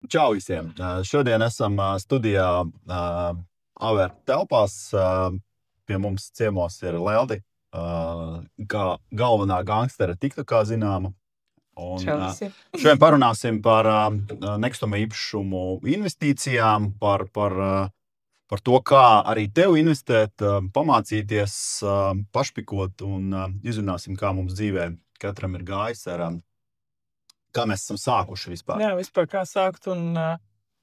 Čau visiem! Šodien esam studijā AVR telpās. Pie mums ciemos ir Leldi, kā galvenā gangstera TikTokā zināma. Un, Čau visiem. šodien parunāsim par nekustamo īpašumu investīcijām, par to, kā arī tev investēt, pamācīties, pašpikot un izrunāsim, kā mums dzīvē katram ir gājis kā mēs esam sākuši vispār. Jā, vispār kā sākt un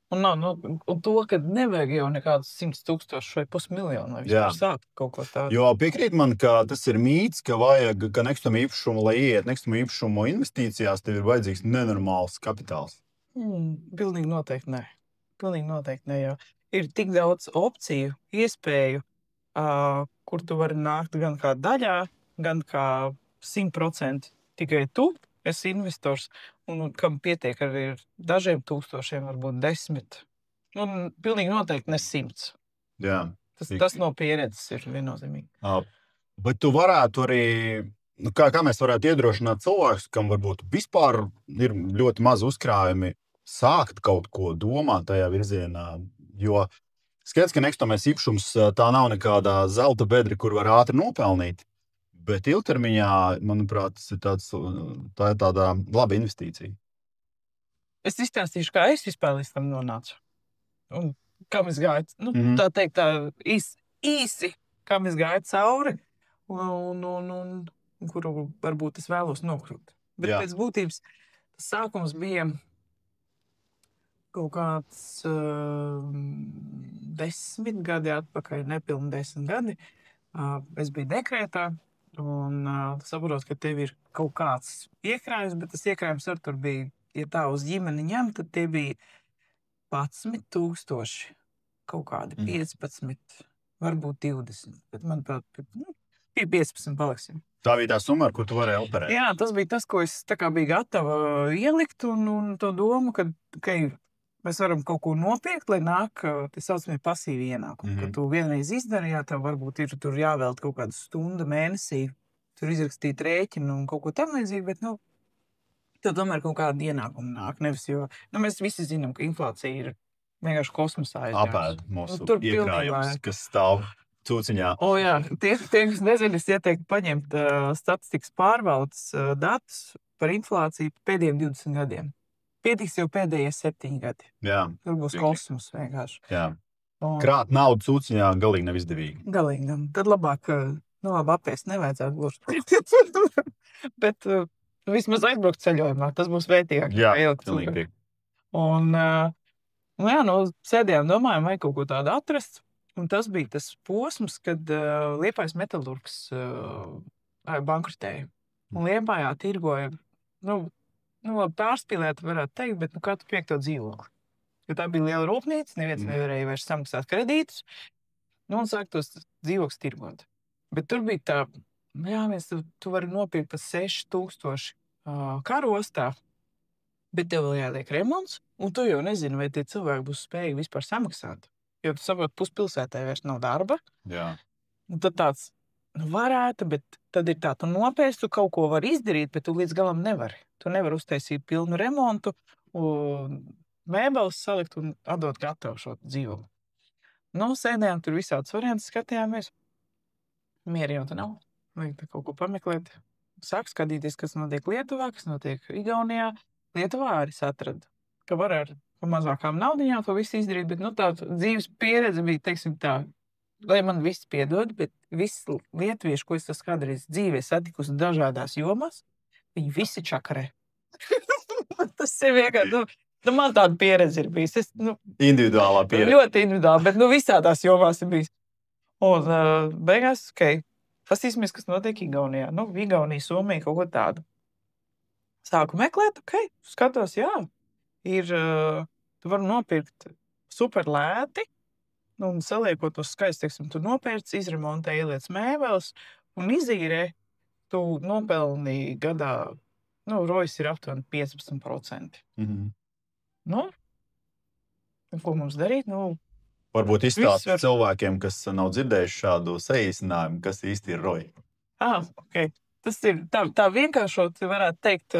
to, ka nevajag jau nekādus 100,000 vai pusmiljonu, lai vispār sākt kaut ko tādu. Jo piekrīt man, ka tas ir mīts, ka vajag, ka nekustamo īpašumu, lai ieiet nekustamo īpašumu investīcijās, tev ir vajadzīgs nenormāls kapitāls. Pilnīgi noteikti nē. Pilnīgi noteikti nē, jo ir tik daudz opciju, iespēju, kur tu vari nākt gan kā daļā, gan kā 100% tikai tu esi investors, un kam pietiek arī ar dažiem tūkstošiem, varbūt 10. Un pilnīgi noteikti ne 100. Jā. Tas no pieredzes ir viennozīmīgi. Bet tu varētu arī, kā mēs varētu iedrošināt cilvēkus, kam varbūt vispār ir ļoti maz uzkrājumi, sākt kaut ko domāt tajā virzienā, jo skaidrs, ka nekustamais īpašums tā nav nekādā zelta bedre, kur var ātri nopelnīt. Bet ilgtermiņā, manuprāt, tā ir tāda laba investīcija. Es izstāstīšu, kā es vispār līdz tam nonācu. Un kā mēs gāju, tā teikt, tā īsi, kā mēs gāju cauri, un kuru varbūt es vēlos nokļūt. Bet pēc būtības tas sākums bija kaut kāds 10 gadi atpakaļ, nepilni 10 gadi. Es biju dekrētā. Un saprot, ka tev ir kaut kāds iekrājums, bet tas iekrājums ar tur bija, ja tā uz ģimeni ņem, tad tie bija 11,000, kaut kādi 15, varbūt 20, bet manuprāt, bija 15 paliksim. Tā bija tā summa, ar ko tu varēji operēt? Jā, tas bija tas, ko es tā kā biju gatava ielikt un to domu, ka mēs varam kaut ko nopirkt, lai nāk, tas saucamie pasīvi ienākumi. Kad tu vienreiz izdarījā, tev varbūt ir tur jāvēlt kaut kādu stundu mēnesī, tur izrakstīt rēķinu un kaut ko tam līdzīgi, bet, tev tomēr kaut kāda ienākuma nāk. Nevis, jo, mēs visi zinām, ka inflācija ir vienkārši kosmosā aizgājusi. Apēd mūsu iekrājums, kas stāv cūciņā. Jā, tie, kas nezina, es ieteiktu paņemt statistikas pārvaldes datus par inflāciju pēdējiem 20 gadiem. Pietiks jau pēdējie 7 gadi. Jā. Tur būs kosmos vienkārši. Jā. Krāt naudu cūciņā galīgi nav izdevīgi. Galīgi. Tad labāk, labi apēst nevajadzētu gluži. Bet vismaz aizbraukt ceļojumā, tas būs vērtīgāk. Jā, pilnīgi. Un, sēdējām, domājām, vai kaut ko tādu atrast. Un tas bija tas posms, kad Liepājas metalurgs bankrutēja. Un Liepājā tirgoja, pārspīlēt varētu teikt, bet katru 5. dzīvokli. Jo tā bija liela rūpnīca, neviens nevarēja vairs samaksāt kredītus, un sāk tos dzīvokļus tirgot. Bet tur bija tā, tu vari nopirkt par 6,000 karostā, bet tev vēl jāliek remonts, un tu jau nezini, vai tie cilvēki būs spējīgi vispār samaksāt. Jo tu saproti, puspilsētā vairs nav darba. Jā. Un tad tāds, varētu, bet tad ir tā, tu nopērci, tu kaut ko vari izdarīt, bet tu līdz galam nevari. Tu nevari uztaisīt pilnu remontu, mēbeles salikt un atdot gatavu šo dzīvokli. Sēdējām tur visādas variantus, skatījāmies. Mieri jau tā nav. Vajag kaut ko pameklēt. Sāk skatīties, kas notiek Lietuvā, kas notiek Igaunijā. Lietuvā arī atrada, ka var ar mazākām naudiņām to visu izdarīt, bet tā dzīves pieredze bija, teiksim tā, lai man viss piedod, bet visi lietuvieši, ko es tas kādreiz dzīvē satikusi dažādās jomās, viņi visi čakarē. Tas ir vienkārši, man tāda pieredze ir bijis. Individuālā pieredze. Ļoti individuāli, bet visādās jomās ir bijis. Un beigās, pastīsimies, kas notiek Igaunijā. Igaunija, Somija, kaut ko tādu. Sāku meklēt, skatos, ir, tu vari nopirkt super lēti, un saliekot tos skaisti, teiksim, tu nopērci, izremontē, ieliec mēbeles, un izīrē, tu nopelni gadā, rojas ir aptuveni 15%. Ko mums darīt? Varbūt izstāst cilvēkiem, kas nav dzirdējuši šādu saīsinājumu, kas īsti ir roja. Tas ir tā vienkāršot, varētu teikt,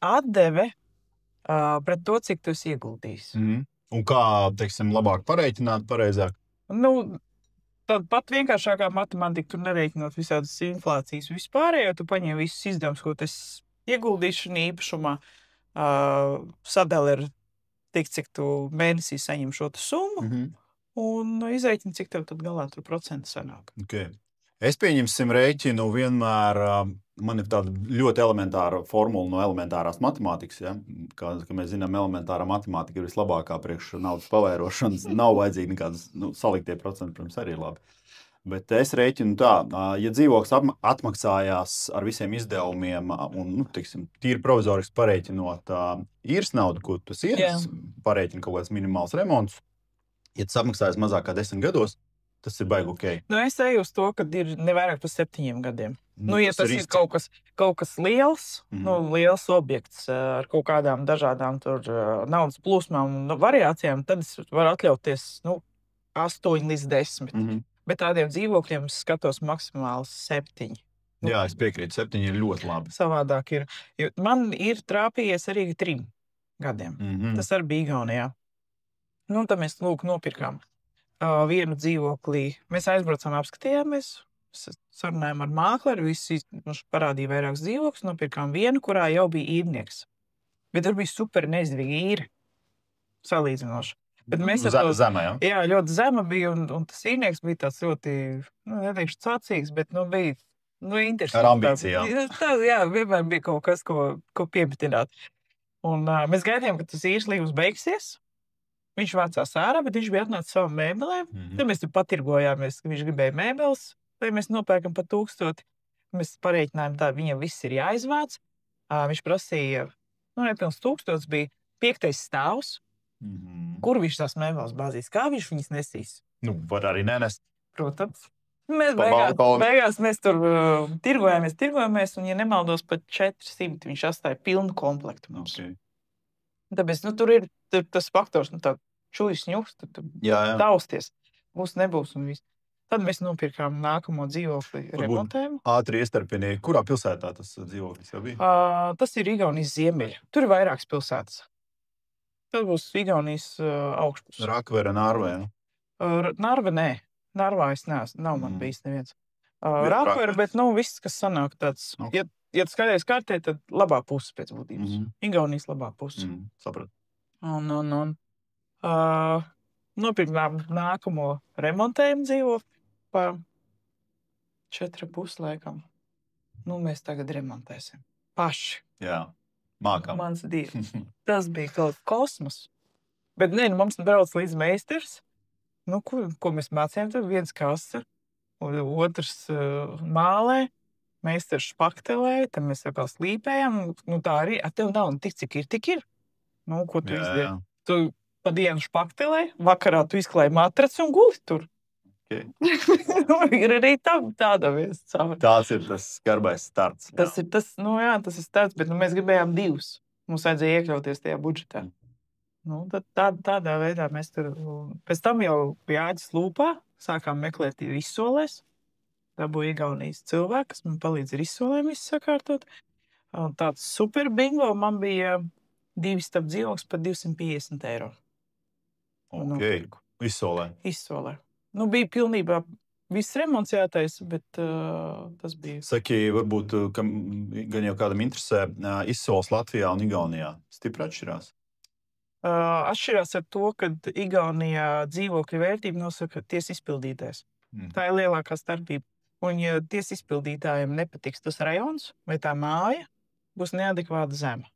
atdeve pret to, cik tu esi ieguldījis. Un kā, teiksim, labāk pareiķināt, pareizāk? Nu, tad pat vienkāršākā matemātika, tur nereiķinot visādas inflācijas vispārējo, tu paņem visus izdevumus, ko tu ieguldīsi šajā īpašumā, sadali ar tik, cik tu mēnesī saņem šo summu, un izreiķini, cik tev tad galā tur procenti sanāk. Okay. Es pieņemsim rēķinu vienmēr, man ir tāda ļoti elementāra formula no elementārās matemātikas, ja? Kā mēs zinām, elementārā matemātika ir vislabākā priekš naudas pavairošanas, nav vajadzīgi nekādas, saliktie procenti, protams, arī ir labi. Bet es rēķinu tā, ja dzīvoklis atmaksājās ar visiem izdevumiem un, teiksim, tīri provizoriski pareiķinot īres naudu, ko tu pareiķini kaut kāds minimāls remonts, ja tas atmaksājas mazāk kā 10 gados, tas ir baigi ok. Nu, es eju uz to, ka ir nevairāk par 7 gadiem. Ja tas ir kaut kas liels, liels objekts ar kaut kādām dažādām tur naudas plūsmām un variācijām, tad es varu atļauties 8 līdz 10. Bet tādiem dzīvokļiem es skatos maksimāli 7. Jā, es piekrītu, 7 ir ļoti labi. Savādāk ir. Jo man ir trāpījies arī 3 gadiem. Tas arī bija Igaunijā. Tad mēs nopirkām vienu dzīvoklī. Mēs aizbraucām, apskatījāmies, sarunājām ar mākleri, visi mums parādīja vairākus dzīvokļus, nopirkām vienu, kurā jau bija īrnieks. Bet tur bija super neizdevīgi īri salīdzinoši. Bet mēs Zema, jā, ļoti zema bija, un tas īrnieks bija tāds ļoti, neteikšu cacīgs, bet bija interesanti. Ar ambīcijām. Jā, vienmēr bija kaut kas, ko piemetināt. Un mēs gaidījām, ka tas īres līgums beigsies. Viņš vācās ārā, bet viņš bija atnācis savām mēbelēm. Tad mēs tur patirgojāmies, ka viņš gribēja mēbeles, lai mēs nopērkam par 1000. Mēs pareiķinājām tā, viņam viss ir jāizvāc. Viņš prasīja, nepilns 1000 bija 5. stāvs. Kur viņš tās mēbeles bāzīs? Kā viņš viņas nesīs? Var arī nenest. Protams. Mēs beigās mēs tur tirgojāmies, un, ja nemaldos, pat 400 viņš atstāja pilnu komplektu mums. Okay. Tāpēc, tur ir tas faktors, tā čujas ņuks, tausties. Būs, nebūs un viss. Tad mēs nopirkām nākamo dzīvokli remontējumu. Ātri iestarpinieki. Kurā pilsētā tas dzīvoklis jau bija? Tas ir Igaunijas ziemeļi. Tur ir vairākas pilsētas. Tas būs Igaunijas augšpus. Rakvere, Narva, Narva, nē. Narvā es neesmu. Nav man bijis neviens. Rakvere, bet viss, kas sanāk tāds. Okay. Ja tu skaties kartē, tad labā puse pēc būtības. Igaunijas labā puse. Sapratu. Un nopirkām nākamo remontējumu dzīvokli pa 4,5 laikam. Mēs tagad remontēsim. Paši. Jā. Mākam. Mans dievs. Tas bija kaut kosmos. Bet mums brauc līdz meistars. Ko mēs mācījām? Tur viens kasa, otrs mālē, meistars špaktelē, tad mēs vēl slīpējām. Tā arī, tev nav tik, cik ir, tik ir. Ko tu izdari? Tu pa dienu špaktelē, vakarā tu izklāji matraci un guli tur. Okay. Ir arī tāda viens caur. Tās ir tas skarbais starts. Tas ir tas starts, bet mēs gribējām 2. Mums vajadzēja iekļauties tajā budžetā. Tad tādā veidā mēs tur, pēc tam jau bija āķis lūpā, sākām meklēt izsolēs. Dabūja Igaunijas cilvēki, kas man palīdz ar izsolēm sakārtot. Tāds super bingo man bija 2 stāvu dzīvoklis par 250 eiro. Ok, izsolē. Izsolē. Bija pilnībā viss remonts jātaisa, bet tas bija. Saki, varbūt, gan jau kādam interesē, izsoles Latvijā un Igaunijā stipri atšķirās? Atšķirās ar to, ka Igaunijā dzīvokļu vērtību nosaka tiesa izpildītājs. Tā ir lielākā starpība. Un, ja tiesa izpildītājiem nepatiks tas rajons vai tā māja, būs neadekvāta zema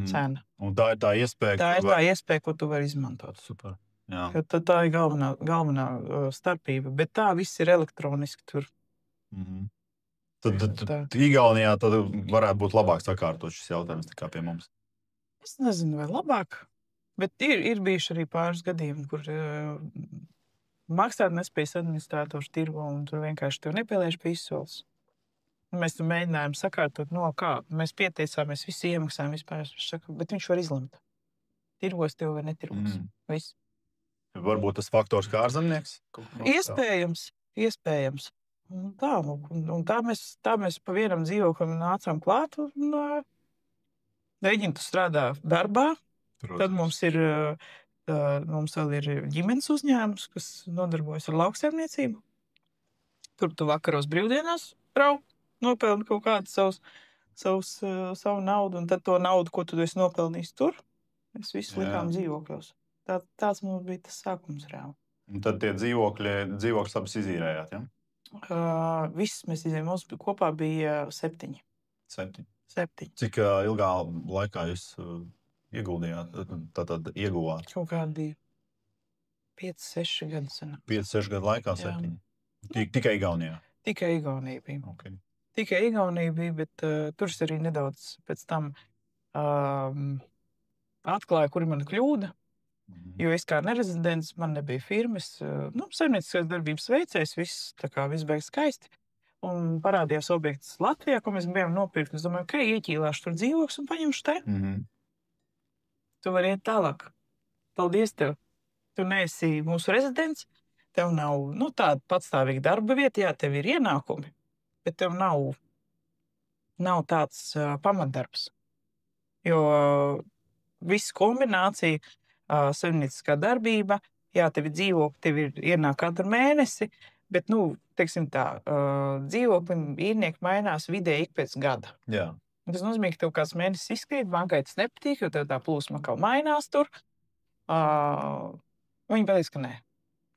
cena. Un tā ir tā iespēja, tā iespēja, ko tu vari izmantot. Super. Tā ir galvenā starpība, bet tā viss ir elektroniski tur. Tad Igaunijā tad varētu būt labāk sakārtot šis jautājums nekā pie mums. Es nezinu, vai labāk, bet ir bijuši arī pāris gadījumi, kur maksātnespējas administrators tirgo un tur vienkārši tev nepieliež pie izsoles. Mēs tur mēģinājām sakārtot, kā mēs pieteicāmies, visi iemaksājām vispār, bet viņš var izlemt. Tirgos tev vai netirgos. Viss. Varbūt tas faktors kā ārzemnieks? Iespējams. Un tā mēs pa vienam dzīvoklim nācām klāt un Reģinta strādā darbā, Tad mums vēl ir ģimenes uzņēmums, kas nodarbojas ar lauksaimniecību. Tur tu vakaros brīvdienās nopelni kaut kādu savu naudu, un tad to naudu, ko tu esi nopelnījis tur, mēs visu likām dzīvokļos. Tāds mums bija tas sākums reāli. Un tad tie dzīvokļus abas izīrējāt, ja? Viss mēs izīrējām. Mums kopā bija 7. 7. 7. Cik ilgā laikā jūs ieguldījāt, tātad ieguvāt? Kaut kādi 5-6 gadi senā. 5-6 gadu laikā 7? Tikai Igaunijā? Tikai Igaunija bija. Okay. Tikai Igaunija bija, bet tur es arī nedaudz pēc tam atklāju, kur ir mana kļūda. Jo es kā nerezidents, man nebija firmas, saimnieciskās darbības veicējs, viss beigas skaisti. Un parādījās objekts Latvijā, ko mēs bijām nopirkt. Es domāju, ka ieķīlāšu tur dzīvokļus un paņemšu te. Tu vari iet tālāk. Paldies tev. Tu neesi mūsu rezidents, tev nav tāda patstāvīga darba vieta, jā, tev ir ienākumi, bet tev nav tāds pamatdarbs. Jo viss kombinācija, saimnieciskā darbība, jā, tev ir dzīvokļi, tev ir ienāk katru mēnesi, bet, teiksim tā, dzīvokļi īrnieki mainās vidēji ik pēc gada. Jā. Tas nozīmē, ka tev kāds mēnesis izkrīt, bankai tas nepatīk, jo tev tā plūsma kaut mainās tur. Viņi pateiks, ka nē.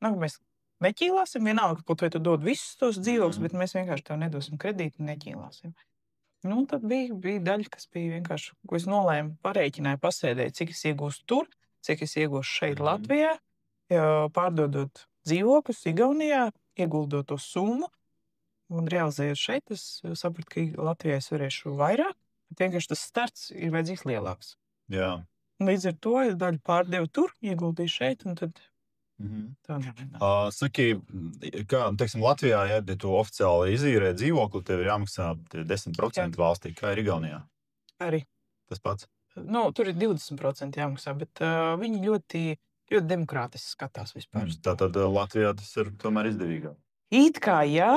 Mēs neķīlāsim, vienalga, kaut vai tu dod visus tos dzīvokļus, bet mēs vienkārši tev nedosim kredītu un neķīlāsim. Tad bija daļa, kas bija vienkārši, ko es nolēmu, parēķināju, pasēdēju, cik es iegūstu tur, cik es iegūstu šeit Latvijā, pārdodot dzīvokļus Igaunijā, ieguldot to summu un realizējot šeit. Es sapratu, ka Latvijā es varēšu vairāk, bet vienkārši tas starts ir vajadzīgs lielāks. Jā. Līdz ar to es daļu pārdevu tur, ieguldīju šeit, un tad tā nevienā. Saki, kā, teiksim, Latvijā, ja tu oficiāli izīrē dzīvokli, tev ir jāmaksā 10% valstī, kā ir Igaunijā? Arī. Tas pats? Tur ir 20% jāmaksā, bet viņi ļoti demokrātiski skatās vispār. Tātad Latvijā tas ir tomēr izdevīgāk? It kā jā,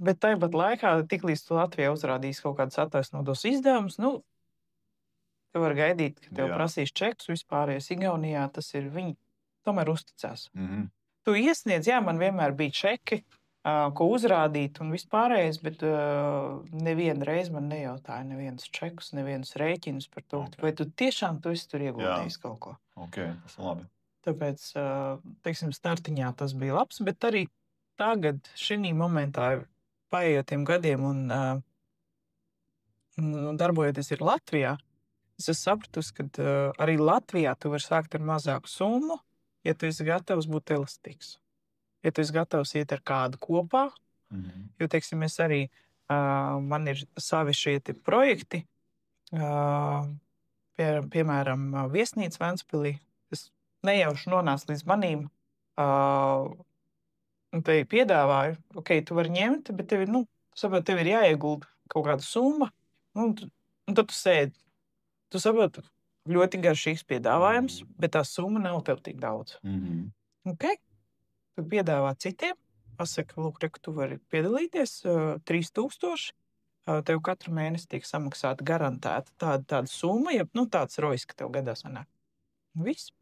bet tāpat laikā, tiklīdz tu Latvijā uzrādīs kaut kādus attaisnotos izdevumus, tu vari gaidīt, ka tev prasīs čekus vispārējais. Igaunijā tas ir viņi tomēr uzticās. Tu iesniedz, jā, man vienmēr bija čeki, ko uzrādīt un vispārējais, bet nevienu reizi man nejautāja nevienus čekus, nevienus rēķinus par to, vai tu tiešām tu esi tur ieguldījis kaut ko. Ok, tas ir labi. Tāpēc, teiksim, startiņā tas bija labs, bet arī tagad, šī momentā, paejotiem gadiem un darbojoties ir Latvijā, es esmu sapratusi, ka arī Latvijā tu vari sākt ar mazāku summu, ja tu esi gatavs būt elastīgs. Ja tu esi gatavs iet ar kādu kopā, jo, teiksim, es arī, man ir savi šie projekti, piemēram, viesnīca Ventspilī, es nejauši nonācu līdz manīm, un te piedāvāju, ok, tu vari ņemt, bet tev ir jāiegulda kaut kāda summa, un tad tu sēdi. Tu saproti, ļoti garšīgs piedāvājums, bet tā summa nav tev tik daudz. Ok, tu piedāvā citiem, pasaka, lūk, ka tu vari piedalīties 3000, tev katru mēnesi tiek samaksāta garantēta tāda summa, ja tāds rojas, ka tev gadās sanāk. Viss.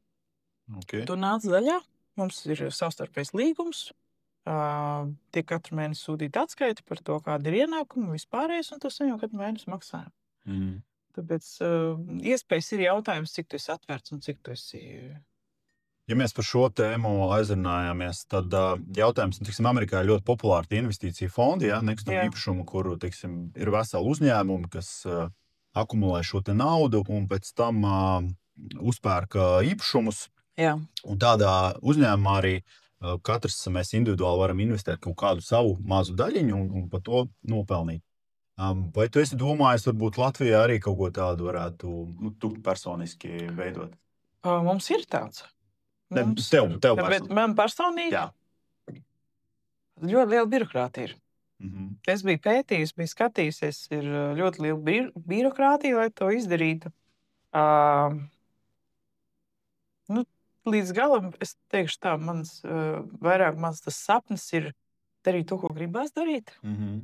Okay. Tu nāc daļā, mums ir savstarpējs līgums, tiek katru mēnesi sūtīta atskaita par to, kāda ir ienākuma, vispārējais, un tas jau katru mēnesi maksā. Tāpēc iespējas ir jautājums, cik tu esi atvērts un cik tu esi... Ja mēs par šo tēmu aizrunājāmies, tad jautājums, teiksim, Amerikā ir ļoti populāri investīcija fondi, ja, nekustamo īpašumu, kur, teiksim, ir veseli uzņēmumi, kas akumulē šo te naudu un pēc tam uzpērka īpašumus. Jā. Un tādā uzņēmumā arī katrs mēs individuāli varam investēt kaut kādu savu mazu daļiņu un par to nopelnīt. Vai tu esi domājis, varbūt Latvijā arī kaut ko tādu varētu tu personiski veidot? Mums ir tāds. Tev personīgi? Man personīgi? Jā. Ļoti liela birokrātija ir. Es biju pētījis, biju skatījusies, ir ļoti liela birokrātija, lai to izdarītu. Līdz galam, es teikšu tā, vairāk mans tas sapnis ir darīt to, ko gribās darīt.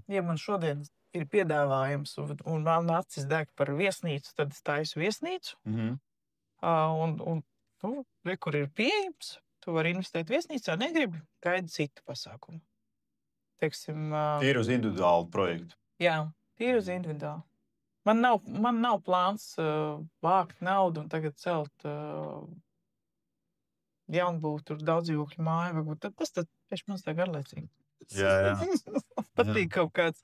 Ja man šodien ir piedāvājums un man acis deg par viesnīcu, tad es taisu viesnīcu. Un kur ir pieejams, tu vari investēt viesnīcā, negribi, gaidi citu pasākumu. Teiksim, Tīri uz individuālu projektu. jā, tīri uz individuālu. Man nav plāns vākt naudu un tagad celt jaunbūvu tur daudzdzīvokļu māju. Varbūt tas tieši man tā garlaicīgi. Jā. Patīk kaut kāds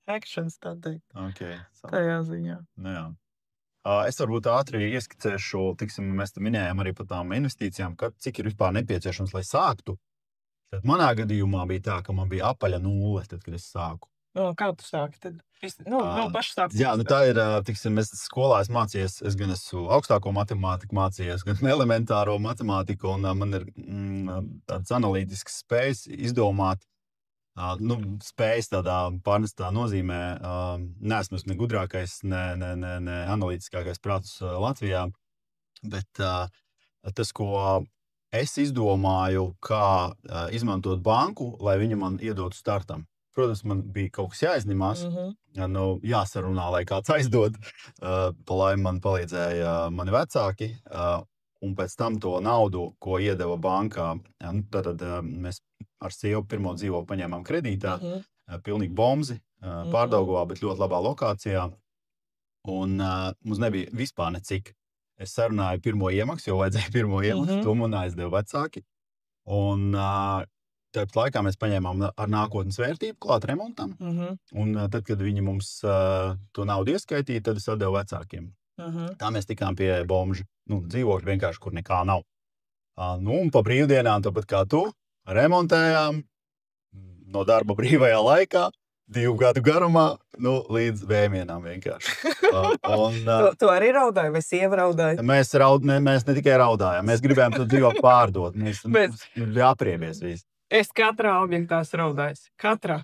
actions, tā teikt. Okay. Tajā ziņā. Nu, jā. Es varbūt ātri ieskicēšu, tiksim, mēs te minējām arī par tām investīcijām, cik ir vispār nepieciešams, lai sāktu. Tad manā gadījumā bija tā, ka man bija apaļa 0, tad, kad es sāku. Kā tu sāki? Tad, pašu sāku. Jā, tā ir, tiksim, es skolā mācījies, es gan esmu augstāko matemātiku mācījies, gan elementāro matemātiku, un man ir tāds analītisks spējas izdomāt, spējas tādā pārnestā nozīmē, neesmu ne gudrākais, ne analītiskākais prāts Latvijā, bet tas, ko es izdomāju, kā izmantot banku, lai viņi man iedotu startam. Protams, man bija kaut kas jāizņemās, jāsarunā, lai kāds aizdod, pa laimi man palīdzēja mani vecāki, un pēc tam to naudu, ko iedeva bankā, tad mēs ar sievu pirmo dzīvokli paņēmām kredītā, pilnīgi bomzi, Pārdaugavā, bet ļoti labā lokācijā, un mums nebija vispār necik. Es sarunāju pirmo iemaksu, jo vajadzēja pirmo iemaksu, to man aizdeva vecāki, un tāpat laikā mēs paņēmām ar nākotnes vērtību klāt remontam, un tad, kad viņi mums to naudu ieskaitīja, tad es atdevu vecākiem. Tā mēs tikām pie bomža, dzīvokļu vienkārši, kur nekā nav. Un pa brīvdienām, tāpat kā tu, remontējām no darba brīvajā laikā, 2 gadu garumā, līdz vēmienām vienkārši. Tu arī raudāji, vai sieva raudāja? Mēs ne tikai raudājām, mēs gribējām to dzīvokli pārdot, mēs apriebies visi. Es katrā objektā raudāju. Katrā.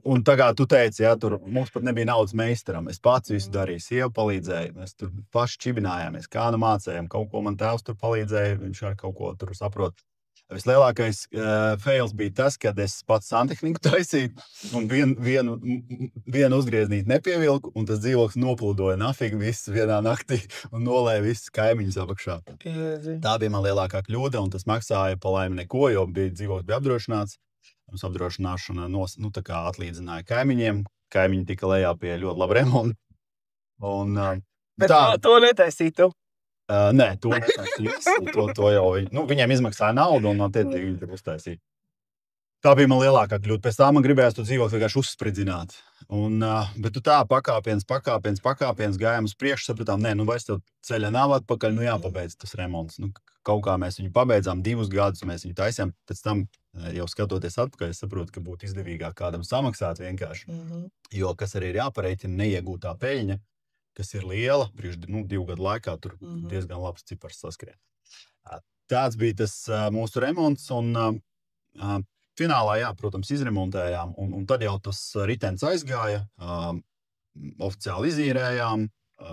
Un tā kā tu teici, tur mums pat nebija naudas meistaram. Es pats visu darīju, sieva palīdzēja. Mēs tur paši čibinājāmies, kā mācējām. Kaut ko man tēvs tur palīdzēja, viņš ar kaut ko tur saprot. Vislielākais fails bija tas, kad es pats santehniku taisīju un vienu uzgrieznīti nepievilku, un tas dzīvoklis noplūdoja nafīgi viss vienā naktī un nolēja visus kaimiņus apakšā. Tā bija man lielākā kļūda, un tas maksāja pa laimi neko, jo dzīvoklis bija apdrošināts. Mums apdrošināšana tā kā atlīdzināja kaimiņiem. Kaimiņi tika lejā pie ļoti laba remonta. Bet to netaisītu? Nē, to netaisīs. To jau viņiem izmaksāja naudu un attiecīgi viņi tur uztaisīja. Tā bija man lielākā kļūda. Pēc tā man gribējās to dzīvot vienkārši uzspridzināt. Bet tu tā pakāpiens gājām uz priekšu, sapratām, vairs tev ceļa nav atpakaļ, jāpabeidz tas remonts. Kaut kā mēs viņu pabeidzām 2 gadus, mēs viņu taisījām. Pēc tam jau skatoties atpakaļ, es saprotu, ka būtu izdevīgāk kādam samaksāt vienkārši. Jo, kas arī ir jāpareiķina, neiegūtā peļņa, kas ir liela, priekš 2 gadu laikā, tur diezgan labs cipars saskrien. Tāds bija tas mūsu remonts, un finālā, protams, izremontējām, un tad jau tas ritenis aizgāja, oficiāli izīrējām,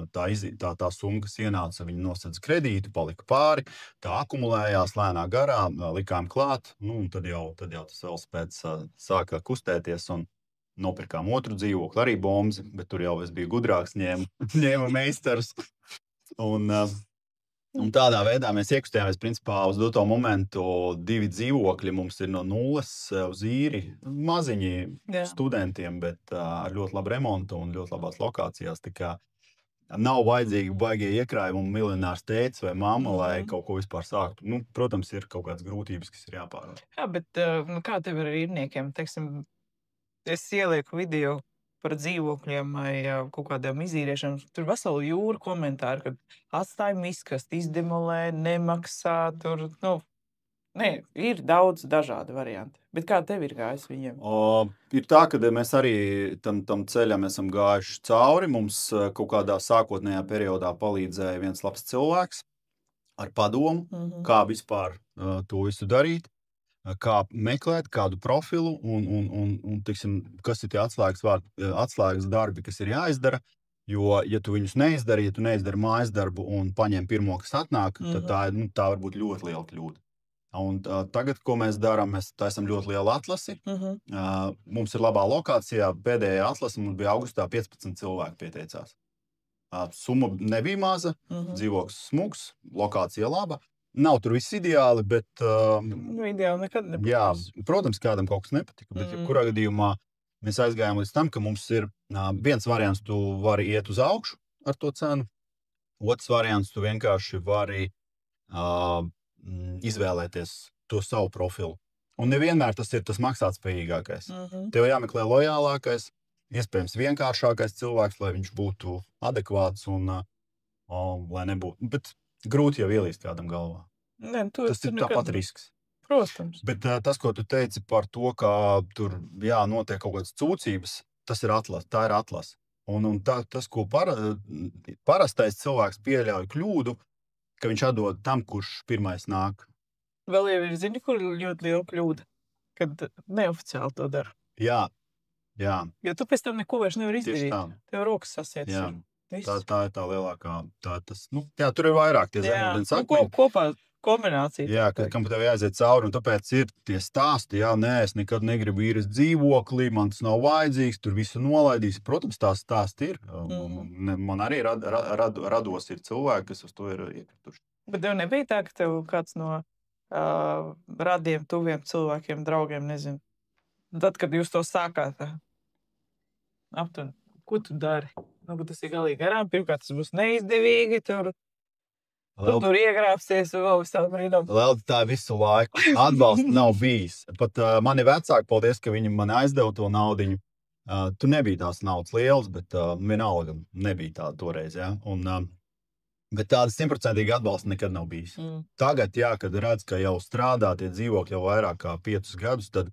tā summa, kas ienāca, viņi nosedza kredītu, palika pāri, tā akumulējās lēnā garā, likām klāt, un tad jau tas velospēds sāka kustēties, un nopirkām otru dzīvokli, arī bomzi, bet tur jau es biju gudrāks, ņēma meistars. Un tādā veidā mēs iekustējāmies, principā, uz doto momentu 2 dzīvokļi. Mums ir no 0 uz īri, maziņi studentiem, bet ar ļoti labu remontu un ļoti labās lokācijās. Tā kā nav vajadzīgi baigie iekrājumi un miljonārs tētis vai mamma, lai kaut ko vispār sāktu. Protams, ir kaut kādas grūtības, kas ir jāpārvar. Jā, bet kā tev ar īrniekiem, teiksim, es ielieku video par dzīvokļiem vai kaut kādām izīriešanām. Tur veselu jūru komentāru, kad atstāja miskasti, izdemolē, nemaksā. Tur, ir daudz dažādu varianti. Bet kā tev ir gājis viņiem? Ir tā, ka mēs arī tam ceļam esam gājuši cauri. Mums kaut kādā sākotnējā periodā palīdzēja viens labs cilvēks ar padomu, kā vispār to visu darīt. Kā meklēt kādu profilu un tiksim, kas ir tie atslēgas darbi, kas ir jāizdara, jo, ja tu viņus neizdari, ja tu neizdari mājas darbu un paņem pirmo, kas atnāk, tad tā var būt ļoti liela kļūda. Un tagad, ko mēs darām, mēs taisam ļoti lielu atlasi. Mums ir labā lokācijā, pēdējā atlase mums bija augustā 15 cilvēki pieteicās. Summa nebija maza, dzīvoklis smuks, lokācija laba. Nav tur viss ideāli, bet... Ideāli nekad nebūs. Jā, protams, kādam kaut kas nepatika, bet kurā gadījumā mēs aizgājām līdz tam, ka mums ir viens variants, tu vari iet uz augšu ar to cenu, otrs variants, tu vienkārši vari izvēlēties to savu profilu. Un nevienmēr tas ir tas maksātspējīgākais. Tev jāmeklē lojālākais, iespējams vienkāršākais cilvēks, lai viņš būtu adekvāts un lai nebūtu. Bet grūti jau ielīst kādam galvā. Ne, tas ir tāpat risks. Protams. Bet tas, ko tu teici par to, ka tur notiek kaut kādas cūcības, tas ir atlas, tā ir atlas. Un tas, ko parastais cilvēks pieļauj kļūdu, ka viņš atdod tam, kurš pirmais nāk. Vēl jau ir, zini, kur ļoti liela kļūda, kad neoficiāli to dara. Jā. Jo tu pēc tam neko vairs nevar izdarīt. Tev rokas sasiet. Jā. Tā ir tā lielākā. Tur ir vairāk tie zemūdens akmeņi. Kopā kombinācija. Jā, kam tev jāiziet cauri, un tāpēc ir tie stāsti, es nekad negribu īres dzīvoklī, man tas nav vajadzīgs, tur visu nolaidīs. Protams, tās stāsti ir. Man arī rados ir cilvēki, kas uz to ir iekrituši. Bet tev nebija tā, ka tev kāds no radiem, tuviem cilvēkiem, draugiem, nezinu. Tad, kad jūs to sākāt, aptuveni, ko tu dari? Tas ir galīgi garām. Pirmkārt, tas būs neizdevīgi. Tur iegrāpsies vēl visām brīdām. Vēl tā visu laiku. Atbalsts nav bijis. Pat mani vecāki, paldies, ka viņi man aizdeva to naudiņu. Tur nebija tās naudas lielas, bet vienalga nebija tāda toreiz. Ja? Bet tāda 100% atbalsta nekad nav bijis. Tagad, kad redz, ka jau strādā tie dzīvokļi jau vairāk kā 5 gadus, tad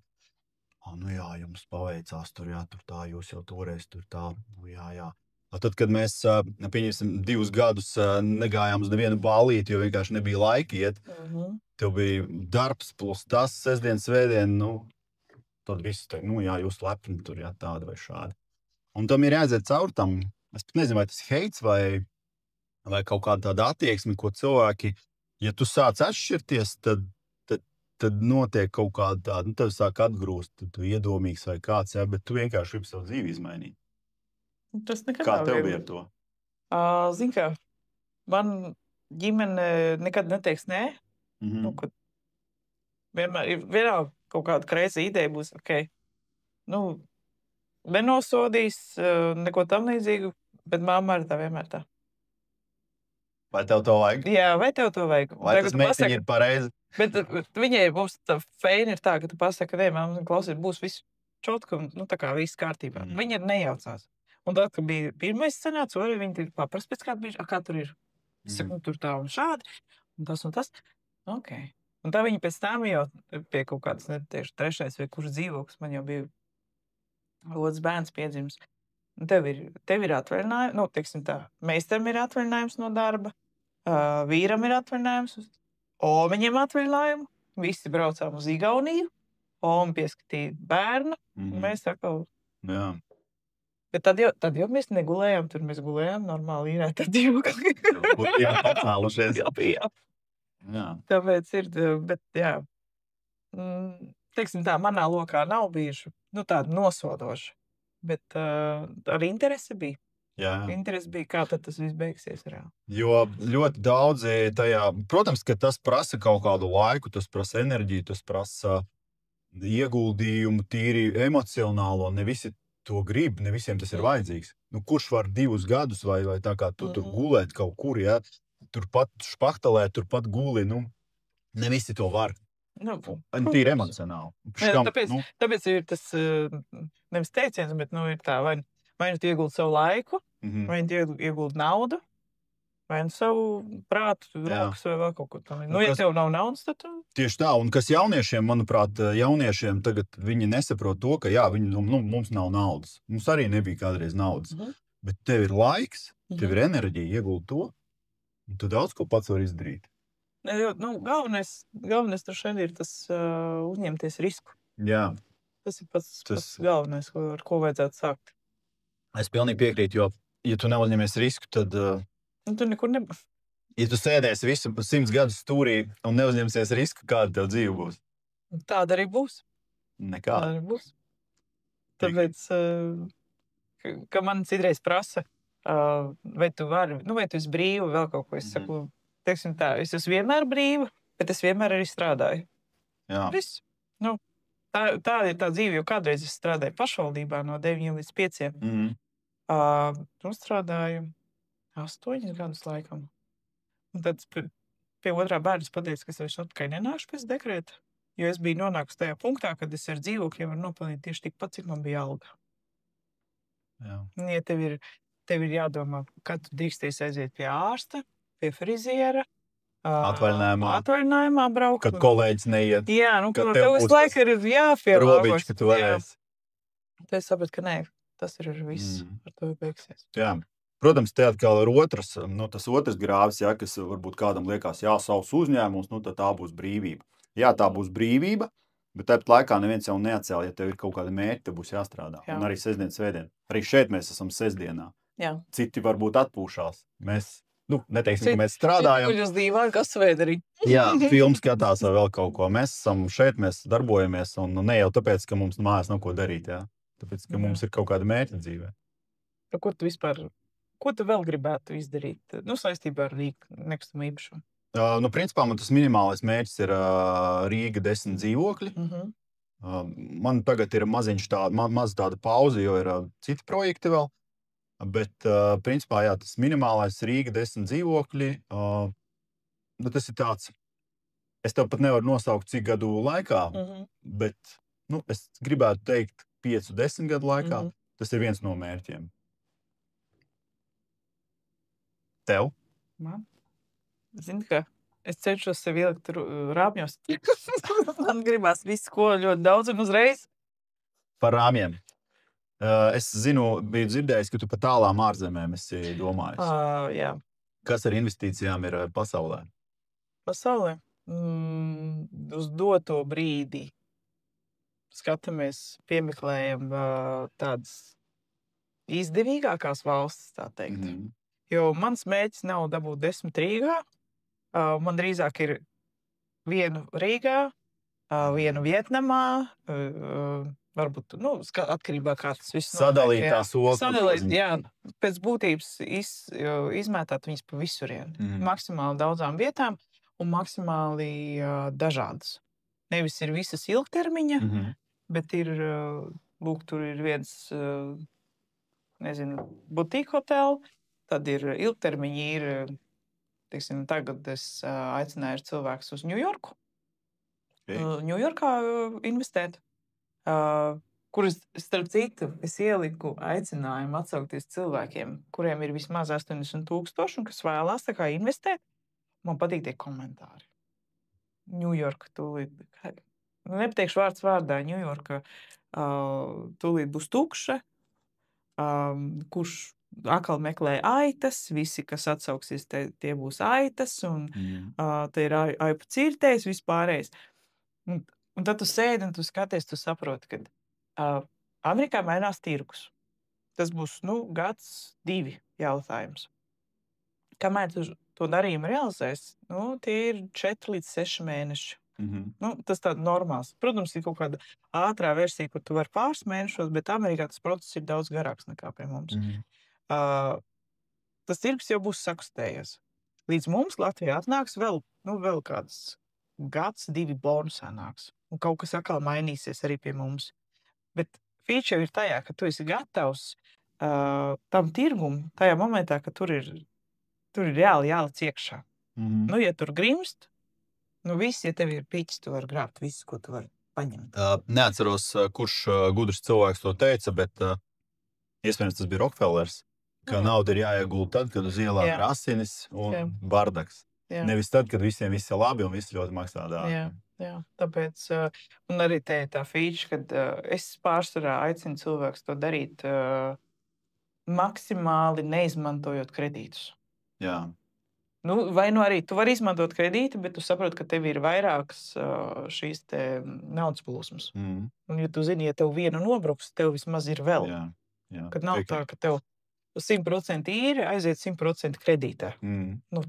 jums paveicās tur tā, jūs jau toreiz tur tā, Tad, kad mēs, pieņemsim, 2 gadus negājām uz nevienu ballīti, jo vienkārši nebija laika iet, tev bija darbs plus tas, sestdien, svētdien, tad viss te, jūs lepni tur, tāda vai šāda. Un tam ir jāiziet caur tam, es pat nezinu, vai tas heits vai kaut kāda tāda attieksme, ko cilvēki, ja tu sāc atšķirties, tad notiek kaut kāda tāda, tev sāk atgrūst, tu iedomīgs vai kāds, bet tu vienkārši gribi savu dzīvi izmainīt. Tas nekad Kā tev bija ar to? Zini kā, man ģimene nekad neteiks nē. Vienalga kaut kāda kreisa ideja būs, nenosodīs neko tam līdzīgu, bet mamma ir tā vienmēr tā. Vai tev to vajag? Jā, vai tev to vajag? Vai tas meitiņi ir pareizi? Bet viņai mums tā feina ir tā, ka tu pasaki, ka mamma, klausies, būs viss čotka, tā kā viss kārtībā. Viņa nejaucās. Un tad, kad bija pirmais scenāts, viņi ir paprast pēc kāda brīža, kā tur ir. Es saku, tur tā un šādi, un tas. Ok. Un tā viņi pēc tam jau pie kaut kādas, netieši 3. vai kurš dzīvoklis, man jau bija otrs bērns piedzimis. Un tev ir atvaļinājums, teiksim tā, meistaram ir atvaļinājums no darba, vīram ir atvaļinājums, omeņiem atvaļinājumu, visi braucām uz Igauniju, omi pieskatīja bērnu, un mēs atkal... Jā. Bet tad jau mēs negulējām, tur mēs gulējām normāli īrētā dzīvokli. Jā, atnālušies. Jā. Tāpēc ir, bet jā. Teiksim tā, manā lokā nav bijuši, tāda nosodoša. Bet arī interese bija. Jā. Interese bija, kā tad tas viss beigsies reāli. Jo ļoti daudzi tajā, protams, ka tas prasa kaut kādu laiku, tas prasa enerģiju, tas prasa ieguldījumu, tīri emocionālo, ne visi to grib, ne visiem tas ir vajadzīgs. Kurš var 2 gadus vai tā kā tu tur gulēt kaut kur, turpat špahtalēt, turpat guli, ne visi to var. Tīri emocionāli. Tāpēc ir tas, nevis teiciens, bet ir tā, vai tu ieguldi savu laiku, vai tu ieguldi naudu, vai savu prātu, rokas vai vēl kaut ko tam. Ja tev nav naudas, tad... Tieši tā, un kas jauniešiem, manuprāt, tagad viņi nesaprot to, ka mums nav naudas. Mums arī nebija kādreiz naudas. Bet tev ir laiks, tev ir enerģija, ieguldi to, un tu daudz ko pats var izdarīt. Galvenais tur šeit ir tas uzņemties risku. Jā. Tas ir pats galvenais, ar ko vajadzētu sākt. Es pilnīgi piekrītu, jo, ja tu neuzņemies risku, tad... Tu nekur nebūs. Ja tu sēdēsi visu 100 gadus stūrī un neuzņemsies risku, kāda tev dzīve būs? Tāda arī būs. Nekā. Tāda arī būs. Tāpēc, ka man citreiz prasa, vai tu vari, vai tu esi brīva, vēl kaut ko. Es saku, teiksim tā, es esmu vienmēr brīva, bet es vienmēr arī strādāju. Jā. Viss. Nu, tāda ir tā dzīve, jo kādreiz es strādāju pašvaldībā no 9 līdz 5. Tur strādāju 8 gadus laikam. Un tad pie otrā bērna pateicu, ka es vairs atkai nenākšu pēc dekrēta, jo es biju nonākusi tajā punktā, kad es ar dzīvokļiem varu nopelnīt tieši tikpat, cik man bija alga. Jā. Ja tev ir jādomā, kad tu drīksties aiziet pie ārsta, pie friziera, atvaļinājumā braukt. Kad kolēģis neiet. Jā, kad tev visu laiku ir jāpielāgojas. Robiņš, ka tu varēsi. Tad es sapratu, ka nē, tas ir viss, ar to beigsies. Jā. Protams, te atkal ir tas otrs grāvis, ja, kas varbūt kādam liekas, jā, savs uzņēmums, tad tā būs brīvība. Jā, tā būs brīvība, bet tāpat laikā neviens jau neatcēl, ja tev ir kaut kāda mērķa, tev būs jāstrādā. Jā. Un arī sestdien, svētdien. Arī šeit mēs esam sestdienā. Jā. Citi varbūt atpūšās. Mēs, neteiksim, ka mēs strādājam. Citi kuģus dīvāni, kas svētdarī. Jā, filmu skatās vai vēl kaut ko. Mēs esam šeit, mēs darbojamies, un ne jau tāpēc, ka mums mājās nav ko darīt, jā. Tāpēc, ka mums ir kaut kāda mērķa dzīvē. Ko tu vēl gribētu izdarīt? Saistībā ar nekustamo īpašumu. Principā man tas minimālais mērķis ir Rīga 10 dzīvokļi. Man tagad ir maziņš maz tāda pauze, jo ir citi projekti vēl. Bet, principā, jā, tas minimālais Rīga 10 dzīvokļi. Tas ir tāds, es tev pat nevaru nosaukt, cik gadu laikā, bet, es gribētu teikt 5-10 gadu laikā. Tas ir viens no mērķiem. Tev? Man? Zini, ka es cenšos sev ielikt rāmjos. Man gribās visu, ko ļoti daudz un uzreiz. Par rāmjiem. Es biju dzirdējis, ka tu par tālām ārzemēm esi domājis. Jā. Kas ar investīcijām ir pasaulē? Pasaulē? Uz doto brīdi skatāmies, piemeklējam tādas izdevīgākās valstis, tā teikt. Jo mans mērķis nav dabūt 10 Rīgā. Man drīzāk ir vienu Rīgā, vienu Vietnamā, varbūt, atkarībā kā tas viss sadalīt tās okas. Sadalīt, jā, pēc būtības izmētāt viņas pa visurien. Maksimāli daudzām vietām un maksimāli dažādas. Nevis ir visas ilgtermiņa, bet ir, tur ir viens, butīk hoteli, tad ir ilgtermiņi, teiksim, tagad es aicināju cilvēkus uz Ņujorku. Ņujorkā investēt, kur starp citu es ieliku aicinājumu atsaukties cilvēkiem, kuriem ir vismaz 80,000 un kas vēlās tā kā investēt. Man patīk tie komentāri. Ņujorka tūlīt, nepateikšu vārds vārdā, Ņujorka tūlīt būs tukša, kurš atkal meklē aitas, visi, kas atsauksies, tie būs aitas, un te ir aipu cirtējs, vispārējais. Un tad tu sēdi un tu skaties, tu saproti, ka Amerikā mainās tirgus. Tas būs, gads, 2 jautājums. Kamēr tu to darījumu realizēs, tie ir 4 līdz 6 mēneši. Tas tāds normāls. Protams, ir kaut kāda ātrā versija, kur tu vari pāris mēnešos, bet Amerikā tas process ir daudz garāks nekā pie mums. Tas tirgus jau būs sakustējies. Līdz mums Latvijā atnāks vēl kāds gads, 2 bonusā nāks. Un kaut kas atkal mainīsies arī pie mums. Bet feature ir tajā, ka tu esi gatavs tam tirgum tajā momentā, ka tur ir reāli jālic iekšā. Ja tur grimst, viss, ja tev ir piķis, tu vari grābt visu, ko tu vari paņemt. Neatceros, kurš gudrs cilvēks to teica, bet iespējams tas bija Rockefellers, ka nauda ir jāiegulda tad, kad uz ielām ir asinis un bardaks. Nevis tad, kad visiem viss ir labi un viss ļoti maksā dārgi. Jā, tāpēc, un arī te tā feature, kad es pārsvarā aicinu cilvēkus to darīt maksimāli neizmantojot kredītus. Jā. Vai arī tu vari izmantot kredītu, bet tu saproti, ka tev ir vairākas šīs te naudas plūsmas. Un, ja tu zini, ja tev viena nobruks, tev vismaz ir vēl. Jā. Kad nav tā, ka tev 100% īri aiziet 100% kredītā.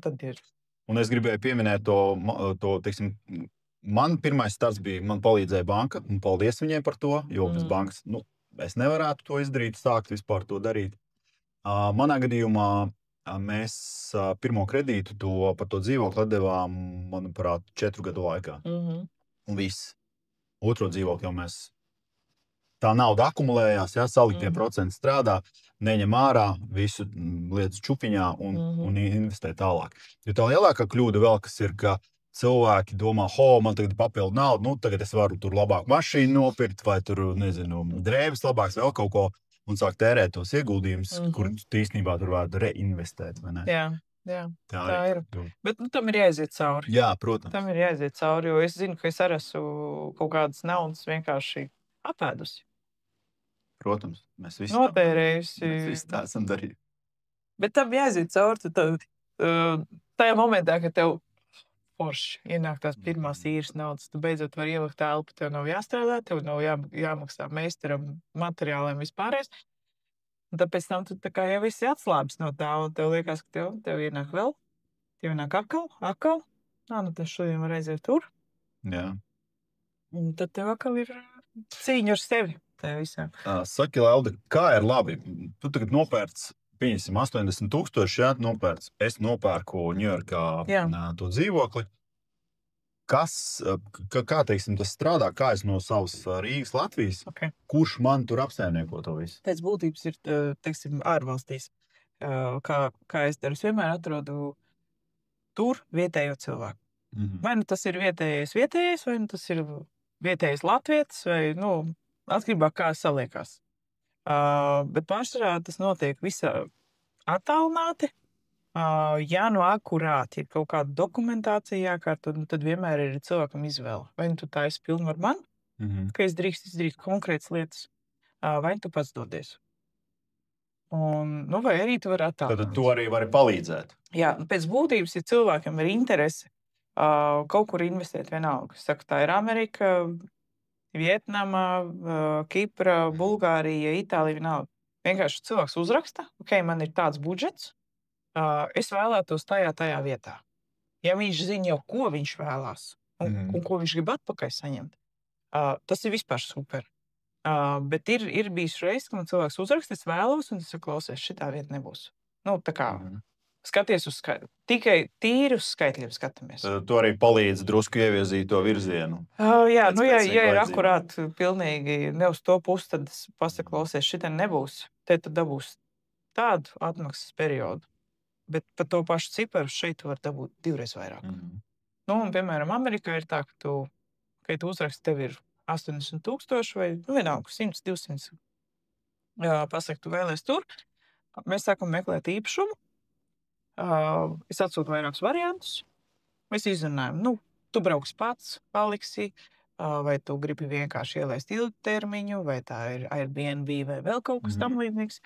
Tad ir. Un es gribēju pieminēt to teiksim, man pirmais starts bija, man palīdzēja banka, un paldies viņiem par to, jo bez bankas, es nevarētu to izdarīt, sākt vispār to darīt. Manā gadījumā mēs pirmo kredītu par to dzīvokli atdevām, manuprāt, 4 gadu laikā. Un viss. Otro dzīvokli jau mēs. Tā nauda akumulējās, saliktie procenti strādā, neņem ārā visu lietas čupiņā un investē tālāk. Jo tā lielākā kļūda vēl, kas ir, ka cilvēki domā, man tagad papildu naudu, tagad es varu tur labāk mašīnu nopirkt, vai tur, nezinu, drēbes labāks, vēl kaut ko, un sāk tērēt tos ieguldījumus, kur īstenībā tur varētu reinvestēt, vai ne? Jā, tā ir. Bet tam ir jāiziet cauri. Jā, protams. Tam ir jāiziet cauri, jo es zinu, ka es arī esmu kaut kādas naudas vienkārši apēdusi. Protams, mēs visi notērējusi. Mēs visi tā esam darījuši. Bet tam jāiziet cauri, tad tajā momentā, kad tev forši ienāk tās pirmās īres naudas, tu beidzot vari ielikt telpu, tev nav jāstrādā, tev nav jāmaksā meistaram, materiāliem vispārējais. Un tāpēc tam tu tā kā jau visi atslābis no tā, un tev liekas, ka tev ienāk vēl, tev ienāk atkal. Tas šodien var aiziet tur. Jā. Un tad tev atkal ir cīņa ar sevi. Saki, Lelda, kā ir labi? Tu tagad nopērc, pieņemsim, 80,000, nopērc. Es nopērku Ņujorkā to dzīvokli. Kā teiksim, tas strādā? Kā es no savas Rīgas, Latvijas? Kurš man tur apsaimnieko to visu? Pēc būtības ir, teiksim, ārvalstīs. Kā es daru, es vienmēr atrodu tur vietējo cilvēku. Vai nu tas ir vietējais, vai nu tas ir vietējais latvietis, vai, atkarībā kā saliekās. Bet pārsvarā tas notiek visā attālināti. Ja akurāti ir kaut kāda dokumentācija jākārto, tad vienmēr ir cilvēkam izvēle. Vai nu tu tā esi pilnu ar mani, ka es drīkst izdarīt konkrētas lietas, vai tu pats dodies. Vai arī tu vari attālināt. Tad tu arī vari palīdzēt. Jā, pēc būtības, ja cilvēkam ir interese kaut kur investēt vienalga. Es saku, tā ir Amerika, Vietnama, Kipra, Bulgārija, Itālija, vienalga. Vienkārši cilvēks uzraksta, man ir tāds budžets, es vēlētos tajā vietā. Ja viņš zina jau, ko viņš vēlās un ko viņš grib atpakaļ saņemt, tas ir vispār super. Bet ir bijis reizes, ka man cilvēks uzraksta, es vēlos, un es saku, klausies, šitā vieta nebūs. Skaties uz tikai tīri uz skaitļiem skatāmies. Tu arī palīdzi drusku ieviezīt to virzienu. Ja ir akurāti pilnīgi ne uz to pusi, tad es pasaku, klausies, šitā nebūs. Te tu dabūs tādu atmaksas periodu. Bet par to pašu ciparu šeit tu var dabūt 2 reizes vairāk. Piemēram, Amerikā ir tā, ka tu uzraksti, tev ir 80,000 vai vienalga 100, 200. Pasaka, tu vēlies tur. Mēs sākam meklēt īpašumu. Es atsūtu vairākus variantus. Mēs izrunājam, tu brauks pats, paliksi, vai tu gribi vienkārši ielaist ilgtermiņu, vai tā ir Airbnb vai vēl kaut kas tam līdzīgs.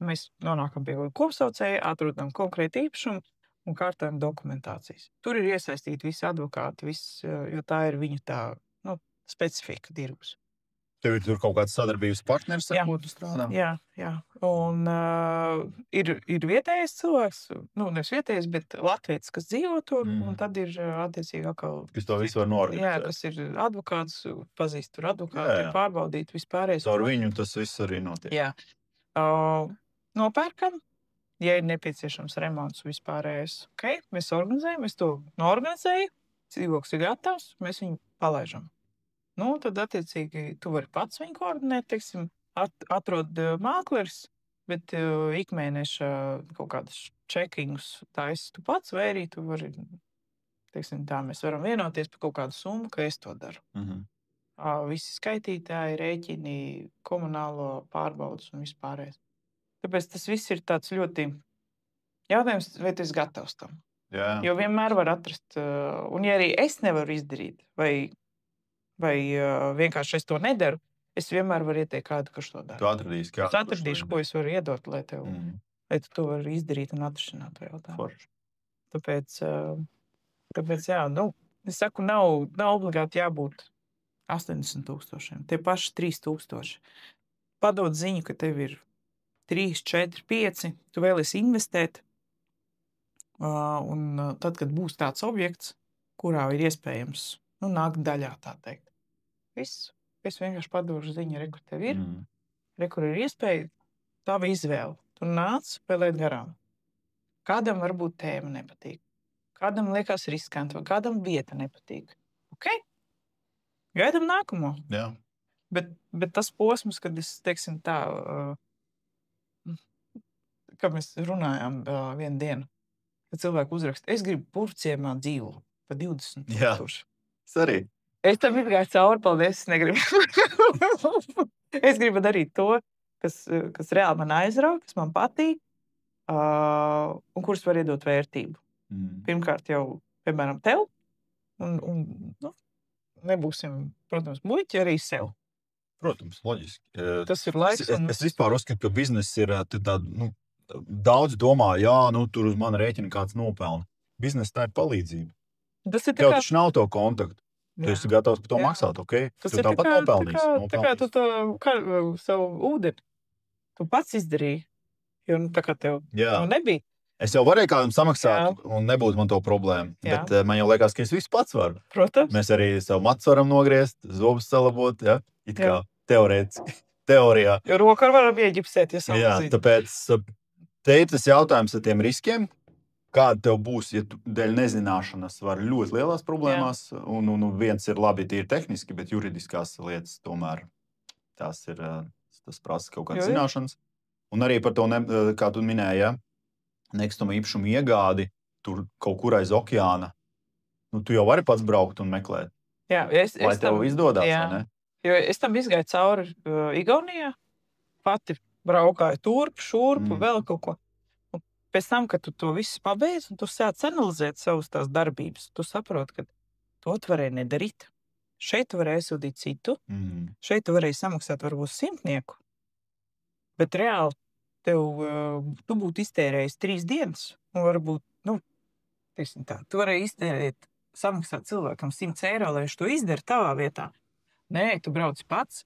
Mēs nonākam pie kopsaucēja, atrodam konkrēti īpašumu un kārtojam dokumentācijas. Tur ir iesaistīti visi advokāti, jo tā ir viņu tā specifika tirgus. Tev ir tur kaut kāds sadarbības partners, ar ko tu strādā? Jā. Un ir vietējais cilvēks, nevis vietējais, bet latvietis, kas dzīvo tur, un tad ir attiecīgi atkal... Kas to visu var norganizēt. Jā, kas ir advokāts, pazīst tur advokāti, pārbaudīt vispārējais. Caur viņu tas viss arī notiek. Jā. Nopērkam, ja ir nepieciešams remonts vispārējais. Mēs organizējam, es to norganizēju, dzīvoklis ir gatavs, mēs viņu palaižam. Tad attiecīgi tu vari pats viņu koordinēt, teiksim, atrod mākleris, bet ikmēneša kaut kādas čekingus taisi tu pats, vai arī tu vari, teiksim, tā mēs varam vienoties par kaut kādu summu, ka es to daru. Visi skaitītāji, rēķini, komunālo pārbaudas un vispārējais. Tāpēc tas viss ir tāds ļoti jautājums, vai tu esi gatavs tam. Jā. Jo vienmēr var atrast, un ja arī es nevaru izdarīt, vai vienkārši es to nedaru, es vienmēr varu ieteikt kādu, kurš to dara. Tu atradīsi kādu. Es atradīšu, ko es varu iedot, lai tu to vari izdarīt un atrisināt to jautājumu. Tāpēc jā, es saku, nav obligāti jābūt 80,000. Tie paši 3,000. Padod ziņu, ka tev ir 3, 4, 5, tu vēlies investēt, un tad, kad būs tāds objekts, kurā ir iespējams nākt daļā, tā teikt. Viss. Es vienkārši padošu ziņu, kur tev ir, kur ir iespēja, tava izvēle. tu nāc spēlēt garām. Kādam varbūt tēma nepatīk. Kādam liekas riskanti, vai kādam vieta nepatīk. Ok? Gaidam nākamo. Jā. Bet tas posms, kad es, teiksim tā, kā mēs runājām vienu dienu, kad cilvēku uzraksta, es gribu Purvciemā dzīvot pa 20 Jā. 000. Es arī. Es tam izgāju cauri, paldies, es negribu. Es gribu darīt to, kas reāli man aizrauj, kas man patīk, un kurus var iedot vērtību. Pirmkārt jau, piemēram, tev, un nebūsim, protams, muļķi arī sev. Protams, loģiski. Tas ir laiks. Es vispār uzskatu, ka bizness ir tāda, daudz domā, jā, tur uz mani rēķina kāds nopelna. Bizness tā ir palīdzība. Tas ir Tev taču nav to kontaktu. Tu esi gatavs par to maksāt, ok? Tas tu ir tāpat nopelnīsi. Tā kā tu to savu ūdeni, tu pats izdarīji, jo tā kā tev nebija. Es jau varēju kādam samaksāt, un nebūtu man to problēmu. Jā. Bet man jau liekas, ka es visu pats varu. Protams. Mēs arī savu matu varam nogriezt, zobus salabot, ja? It kā teorētiski, teorijā. Jo roku varam ieģipsēt, ja Jā, tāpēc te ir tas jautājums ar tiem riskiem, kāda tev būs, ja tu dēļ nezināšanas var ļoti lielās problēmās, un viens ir labi tīri tehniski, bet juridiskās lietas tomēr tas prasa kaut kādas zināšanas. Un arī par to, kā tu minēji, ja? Nekustamo īpašumu iegādi, tur kaut kur aiz okeāna. Tu jau vari pats braukt un meklēt. Jā, lai tev izdodās, vai ne? Jo es tam izgāju cauri Igaunijā, pati braukāju turp, šurpu, vēl kaut ko. Un pēc tam, kad tu to visu pabeidz, un tu sāc analizēt savus tās darbības, tu saproti, ka to tu varēji nedarīt. Šeit tu varēji aizsūtīt citu, šeit tu varēji samaksāt varbūt 100, bet reāli tu būtu iztērējis 3 dienas, un varbūt, tu varēji iztērēt, samaksāt cilvēkam 100 eiro, lai viņš to izdara tavā vietā. Nē, tu brauc pats,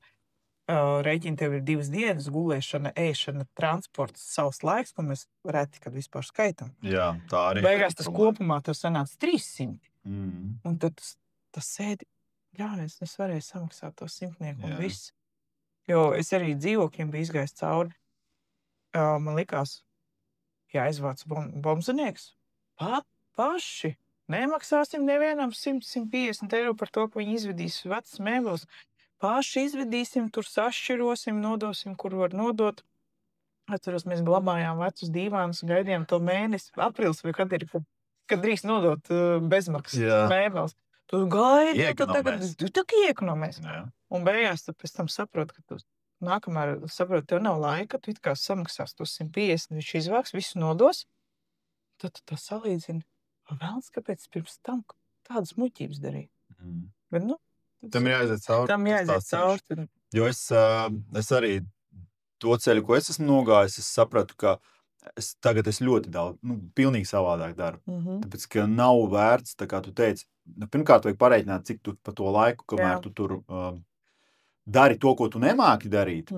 rēķini tev ir 2 dienas, gulēšana, ēšana, transports, savs laiks, ko mēs reti, kad vispār skaitam. Jā, tā arī. Beigās tas kopumā tev sanāca 300. Un tad tas sēdi, es varēju samaksāt to 100 un viss. Jo es arī dzīvokļiem biju izgājis cauri. Man likās, aizvāc bombzinieks. Paši. Nemaksāsim nevienam 100-150 eiro par to, ka viņi izvedīs vecas mēbeles. Paši izvedīsim, tur sašķirosim, nodosim, kur var nodot. Atceros, mēs glabājām vecus dīvānus, gaidījām to mēnesi, aprils vai kad ir, kad drīz nodot bezmaksas mēbeles. Tu gaidi, tu tā iekonomēs. Un beigās tu pēc tam saproti, ka tu nākamā saproti, tev nav laika, tu it kā samaksās to 150, viņš izvāks, visu nodos. Tad tu tā salīdzini. Vēlns, kāpēc pirms tam tādas muļķības darīja. Bet, tam ir jāiziet cauri. Tam jāiziet cauri. Jo es arī to ceļu, ko es esmu nogājis, es sapratu, ka tagad es ļoti daudz, pilnīgi savādāk daru. Tāpēc, ka nav vērts, tā kā tu teici, pirmkārt vajag pareiķināt, cik tu pa to laiku, kamēr tu tur dari to, ko tu nemāki darīt,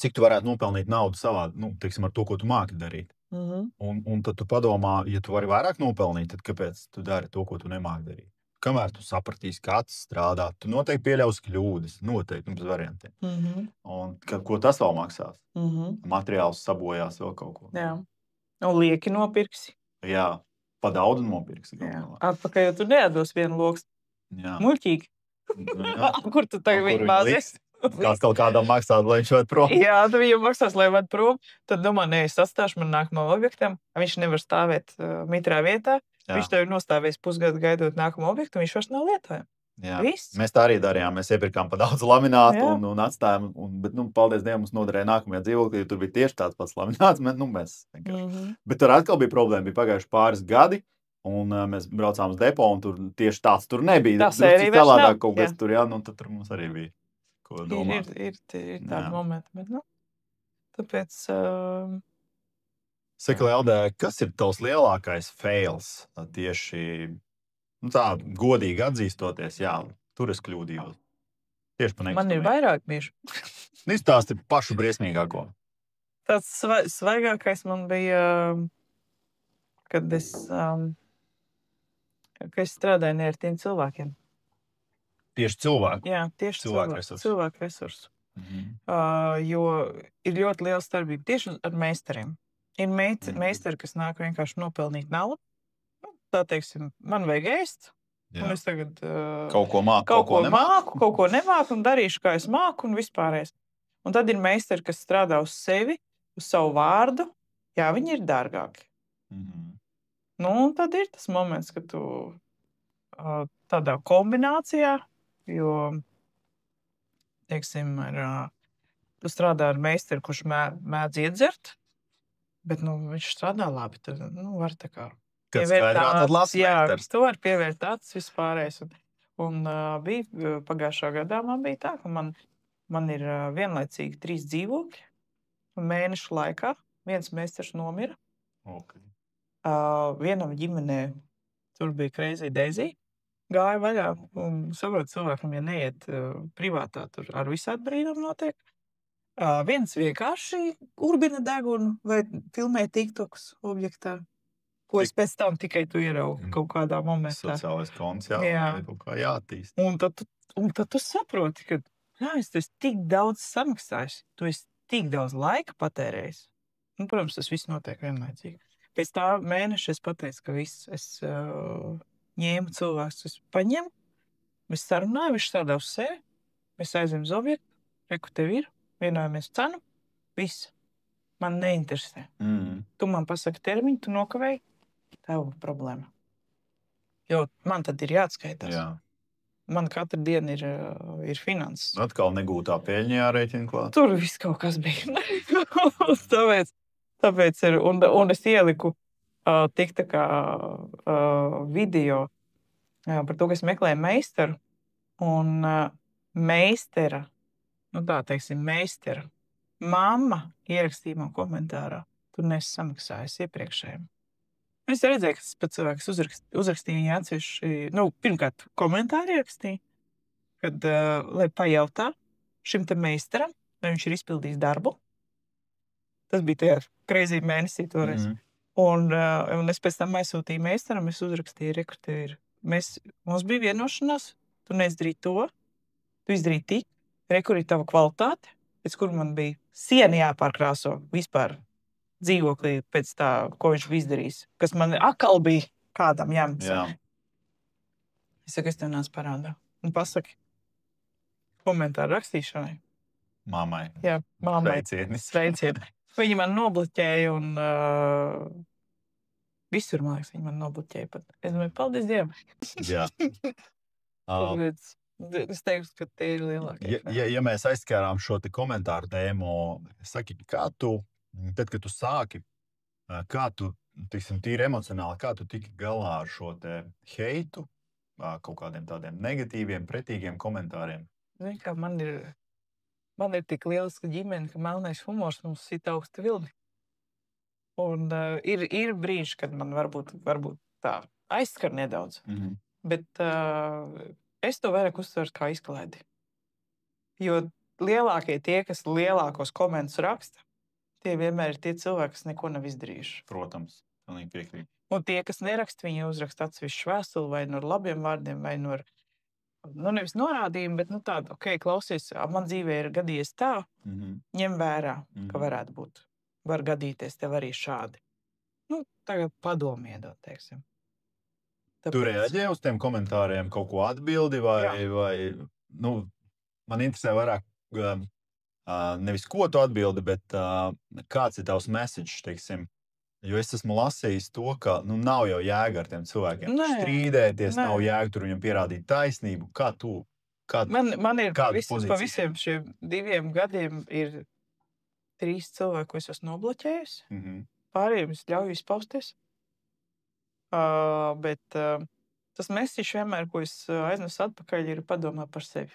cik tu varētu nopelnīt naudu savādi, teiksim, ar to, ko tu māki darīt. Un tad tu padomā, ja tu vari vairāk nopelnīt, tad kāpēc tu dari to, ko tu nemāki darīt? Kamēr tu sapratīsi, kā tas strādā, tu noteikti pieļausi kļūdas, noteikti, bez variantiem. Un ko tas vēl maksās? Materiāls sabojās vēl kaut ko. Jā. Un lieki nopirksi. Jā, pa daudz nopirksi. Atpakaļ, jo tu neatdos vienu loks. Muļķīgi. Kur tu tagad viņu bāzies? Kāds kaut kādam maksāt, lai viņš ved prom. Jā, tu viņam maksās, lai ved prom. Tad domā, es atstāšu man nākamo objektam. Viņš nevar stāvēt mitrā vietā. Viņš tev ir nostāvies pusgadu gaidot nākamo objektu, un viņš vairs nav lietojams. Viss. Mēs tā arī darījām. Mēs iepirkām pa daudz laminātu un atstājām. Bet, paldies Dievam, mums noderēja nākamajā dzīvoklī, jo tur bija tieši tāds pats lamināts. Mēs vienkārši. Bet tur atkal bija problēma. Bija pagājuši pāris gadi. Un mēs braucām uz depo, un tur tieši tāds tur nebija. Tā sērija vairs nav. Kaut kas tur, tad tur mums arī bija. Ir tādi momenti, bet, tāpēc... Saka, Leldē, kas ir tavs lielākais fails tieši, tā godīgi atzīstoties, tur es kļūdījos. Tieši pa nekustamību. Man ir vairāk bieži. Izstāsti pašu briesmīgāko. Tāds svaigākais man bija, kad es strādāju ne ar tiem cilvēkiem. Tieši cilvēku? Jā, tieši cilvēku resursu. Jo ir ļoti liela starpība tieši ar meistariem. Ir meistari, kas nāk vienkārši nopelnīt naudu. Tā teiksim, man vajag ēst. Un es tagad kaut ko māku, kaut ko nemāku un darīšu, kā es māku un vispārējais. Un tad ir meistari, kas strādā uz sevi, uz savu vārdu. Jā, viņi ir dārgāki. Nu, un tad ir tas moments, kad tu tādā kombinācijā, jo, teiksim, tu strādā ar meistaru, kurš mēdz iedzert, bet, nu, viņš strādā labi. Tad, nu, var tā kā tu vari pievērt tāds vispārējais. Un bija pagājušā gadā man bija tā, ka man ir vienlaicīgi 3 dzīvokļi. Un mēnešu laikā viens meistars nomira. Okay. Vienam ģimenē tur bija Crazy Daisy. Gāja vaļā un saprot cilvēkam, ja neiet privātā, tur ar visādi brīnumu notiek. Viens vienkārši urbina degunu vai filmē TikToks objektā. Ko es pēc tam tikai tu ieraugu kaut kādā momentā. Sociālais konts, jā. Kaut kā jātīst. Un tad tu saproti, ka es tik daudz samaksājis, tu esi tik daudz laika patērējis. Un, protams, tas viss notiek vienlaicīgi. Pēc tā mēneša es pateicu, ka viss, es ņēmu cilvēkus, es paņemu, mēs sarunāju, viņš strādā uz sevi, mēs aizējam uz objektu, reku tev ir, vienojamies cenu, viss. Man neinteresē. Tu man pasaki termiņu, tu nokavēji. Tev problēma. Jo man tad ir jāatskaitās. Jā. Man katru dienu ir finanses. Atkal negūtā peļņa jārēķina klāt. Tur viss kaut kas bija. tāpēc ir. Un es ieliku tik tā kā video par to, ka es meklēju meistaru. Un meistara, nu tā teiksim, meistara mamma ierakstīja man komentārā. Tu nesi samaksājis iepriekšējiem. Es redzēju, ka tas pats cilvēks uzrakstīja viņa atsevišķi, pirmkārt komentāri ierakstīja, kad, lai pajautā šim te meistaram, vai viņš ir izpildījis darbu. Tas bija tajā Crazy mēnesī toreiz. Un es pēc tam aizsūtīju meistaram, es uzrakstīju rekrutēru. Mums bija vienošanās, tu neizdarīji to, tu izdarīji tik, rekurī tava kvalitāte, pēc kur man bija siena jāpārkrāso vispār dzīvoklī pēc tā, ko viņš bija izdarījis, kas man akal bija kādam jāmaksā. Es saku, es tev nāc parādā. Un pasaki komentāru rakstīšanai. Māmai. Jā, māmai. Sveicieni. Viņi man nobloķēja un visur, man liekas, viņi man nobloķēja pat. Es domāju, paldies Dievam. Jā. Es teiktu, ka tie ir lielākie. Ja mēs aizskārām šo te komentāru tēmu, saki, kā tu, tad, kad tu sāki, kā tu, tiksim, tīri emocionāli, kā tu tiki galā ar šo te heitu, kaut kādiem tādiem negatīviem, pretīgiem komentāriem? Zini, kā man ir tik lieliska ģimene, ka melnais humors mums sit augsti vilni. Un ir brīži, kad man varbūt tā aizskar nedaudz. Bet es to vairāk uztveru kā izklaidi. Jo lielākie tie, kas lielākos komentus raksta, tie vienmēr ir tie cilvēki, kas neko nav izdarījuši. Protams, pilnīgi piekrīt. Un tie, kas neraksta, viņi uzraksta atsevišķu vēstuli vai no labiem vārdiem, vai no, nevis norādījumu, bet tādu, ok, klausies, man dzīvē ir gadījies tā, ņem vērā, ka varētu būt. Var gadīties tev arī šādi. Tagad padomu iedot, teiksim. Tu reaģēji uz tiem komentāriem, kaut ko atbildi vai man interesē vairāk nevis ko tu atbildi, bet kāds ir tavs message, teiksim. Jo es esmu lasījis to, ka nav jau jēga ar tiem cilvēkiem strīdēties, nav jēga tur viņam pierādīt taisnību. Kā tu? Man ir pa visiem šiem 2 gadiem ir 3 cilvēki, ko es esmu nobloķējusi. Pārējiem es ļauju izpausties. Bet tas message vienmēr, ko es aiznesu atpakaļ, ir padomā par sevi.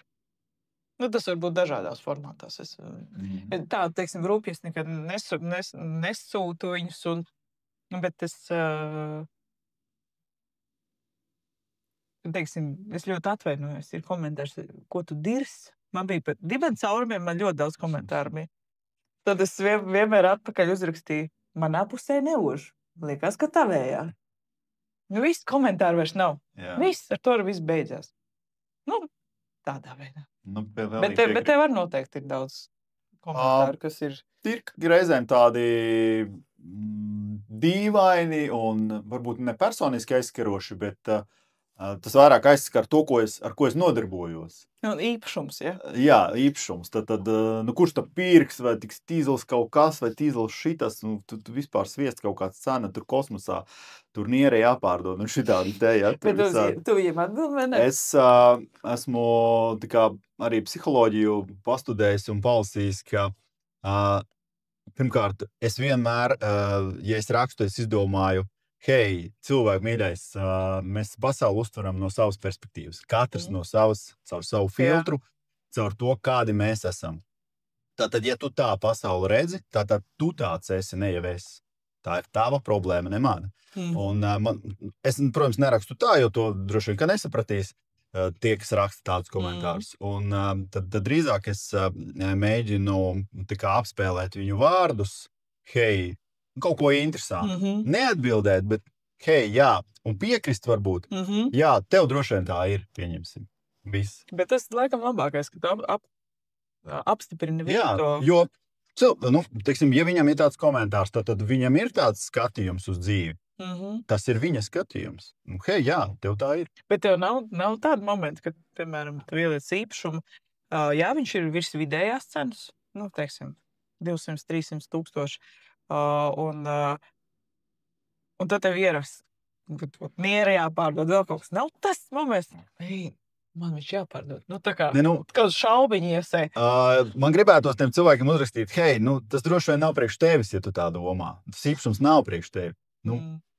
Tas var būt dažādās formātās. Tā, teiksim, rūpīgi es nekad nesūtu viņus, bet es ļoti atvainojos. Ir komentārs, ko tu dirs? Man bija pat dibens caurumiem, man ļoti daudz komentāru bija. Tad es vienmēr atpakaļ uzrakstīju, manā pusē neuž. Liekas, ka tavējā. Viss komentāru vairs nav. Viss, ar to viss beidzās. Tādā veidā. Nu, Bet tev var noteikti ir daudz komentāru, kas ir... Ir reizēm tādi dīvaini un varbūt ne personiski aizskaroši, bet tas vairāk aizskar to, ar ko es nodarbojos. Īpašums, ja? Jā, īpašums. Tad kurš tā pirks, vai tiks tīzels kaut kas, vai tīzels šitas, tu vispār sviest kaut kāds cena tur kosmosā, tur niere jāpārdod, un šitādi te, ja. Bet tu viņam atbild, vai ne? Es esmu tā kā arī psiholoģiju pastudējis un palasījis, ka pirmkārt, es vienmēr, ja es rakstu, es izdomāju, hei, cilvēku mīļais, mēs pasauli uztveram no savas perspektīvas. Katrs no savas, caur savu filtru, caur to, kādi mēs esam. Tātad, ja tu tā pasauli redzi, tātad tu tāds esi, ne jau es. Tā ir tava problēma, ne mana. Un es, protams, nerakstu tā, jo to droši vien, ka nesapratīs tie, kas raksta tādus komentārus. Un tad drīzāk es mēģinu tā kā apspēlēt viņu vārdus, hei, kaut ko interesantu. Neatbildēt, bet hei, jā, un piekrist varbūt. Jā, tev droši vien tā ir, pieņemsim. Viss. Bet tas laikam labākais, ka tu apstiprini visu to. Jā, jo, teiksim, ja viņam ir tāds komentārs, tad viņam ir tāds skatījums uz dzīvi. Tas ir viņa skatījums. Hei, jā, tev tā ir. Bet tev nav tāda momenta, kad, piemēram, tu ieliec īpašumu, jā, viņš ir virs vidējās cenas, teiksim, 200-300 tūkstoši, un tad tev ieraksts, ka niere jāpārdod, vēl kaut kas. Nav tas moments, man viņš jāpārdod. Tā kā kāds šaubiņi iesē. Man gribētos tiem cilvēkiem uzrakstīt, hei, tas droši vien nav priekš tevis, ja tu tā domā. Tas īpašums nav priekš tevi.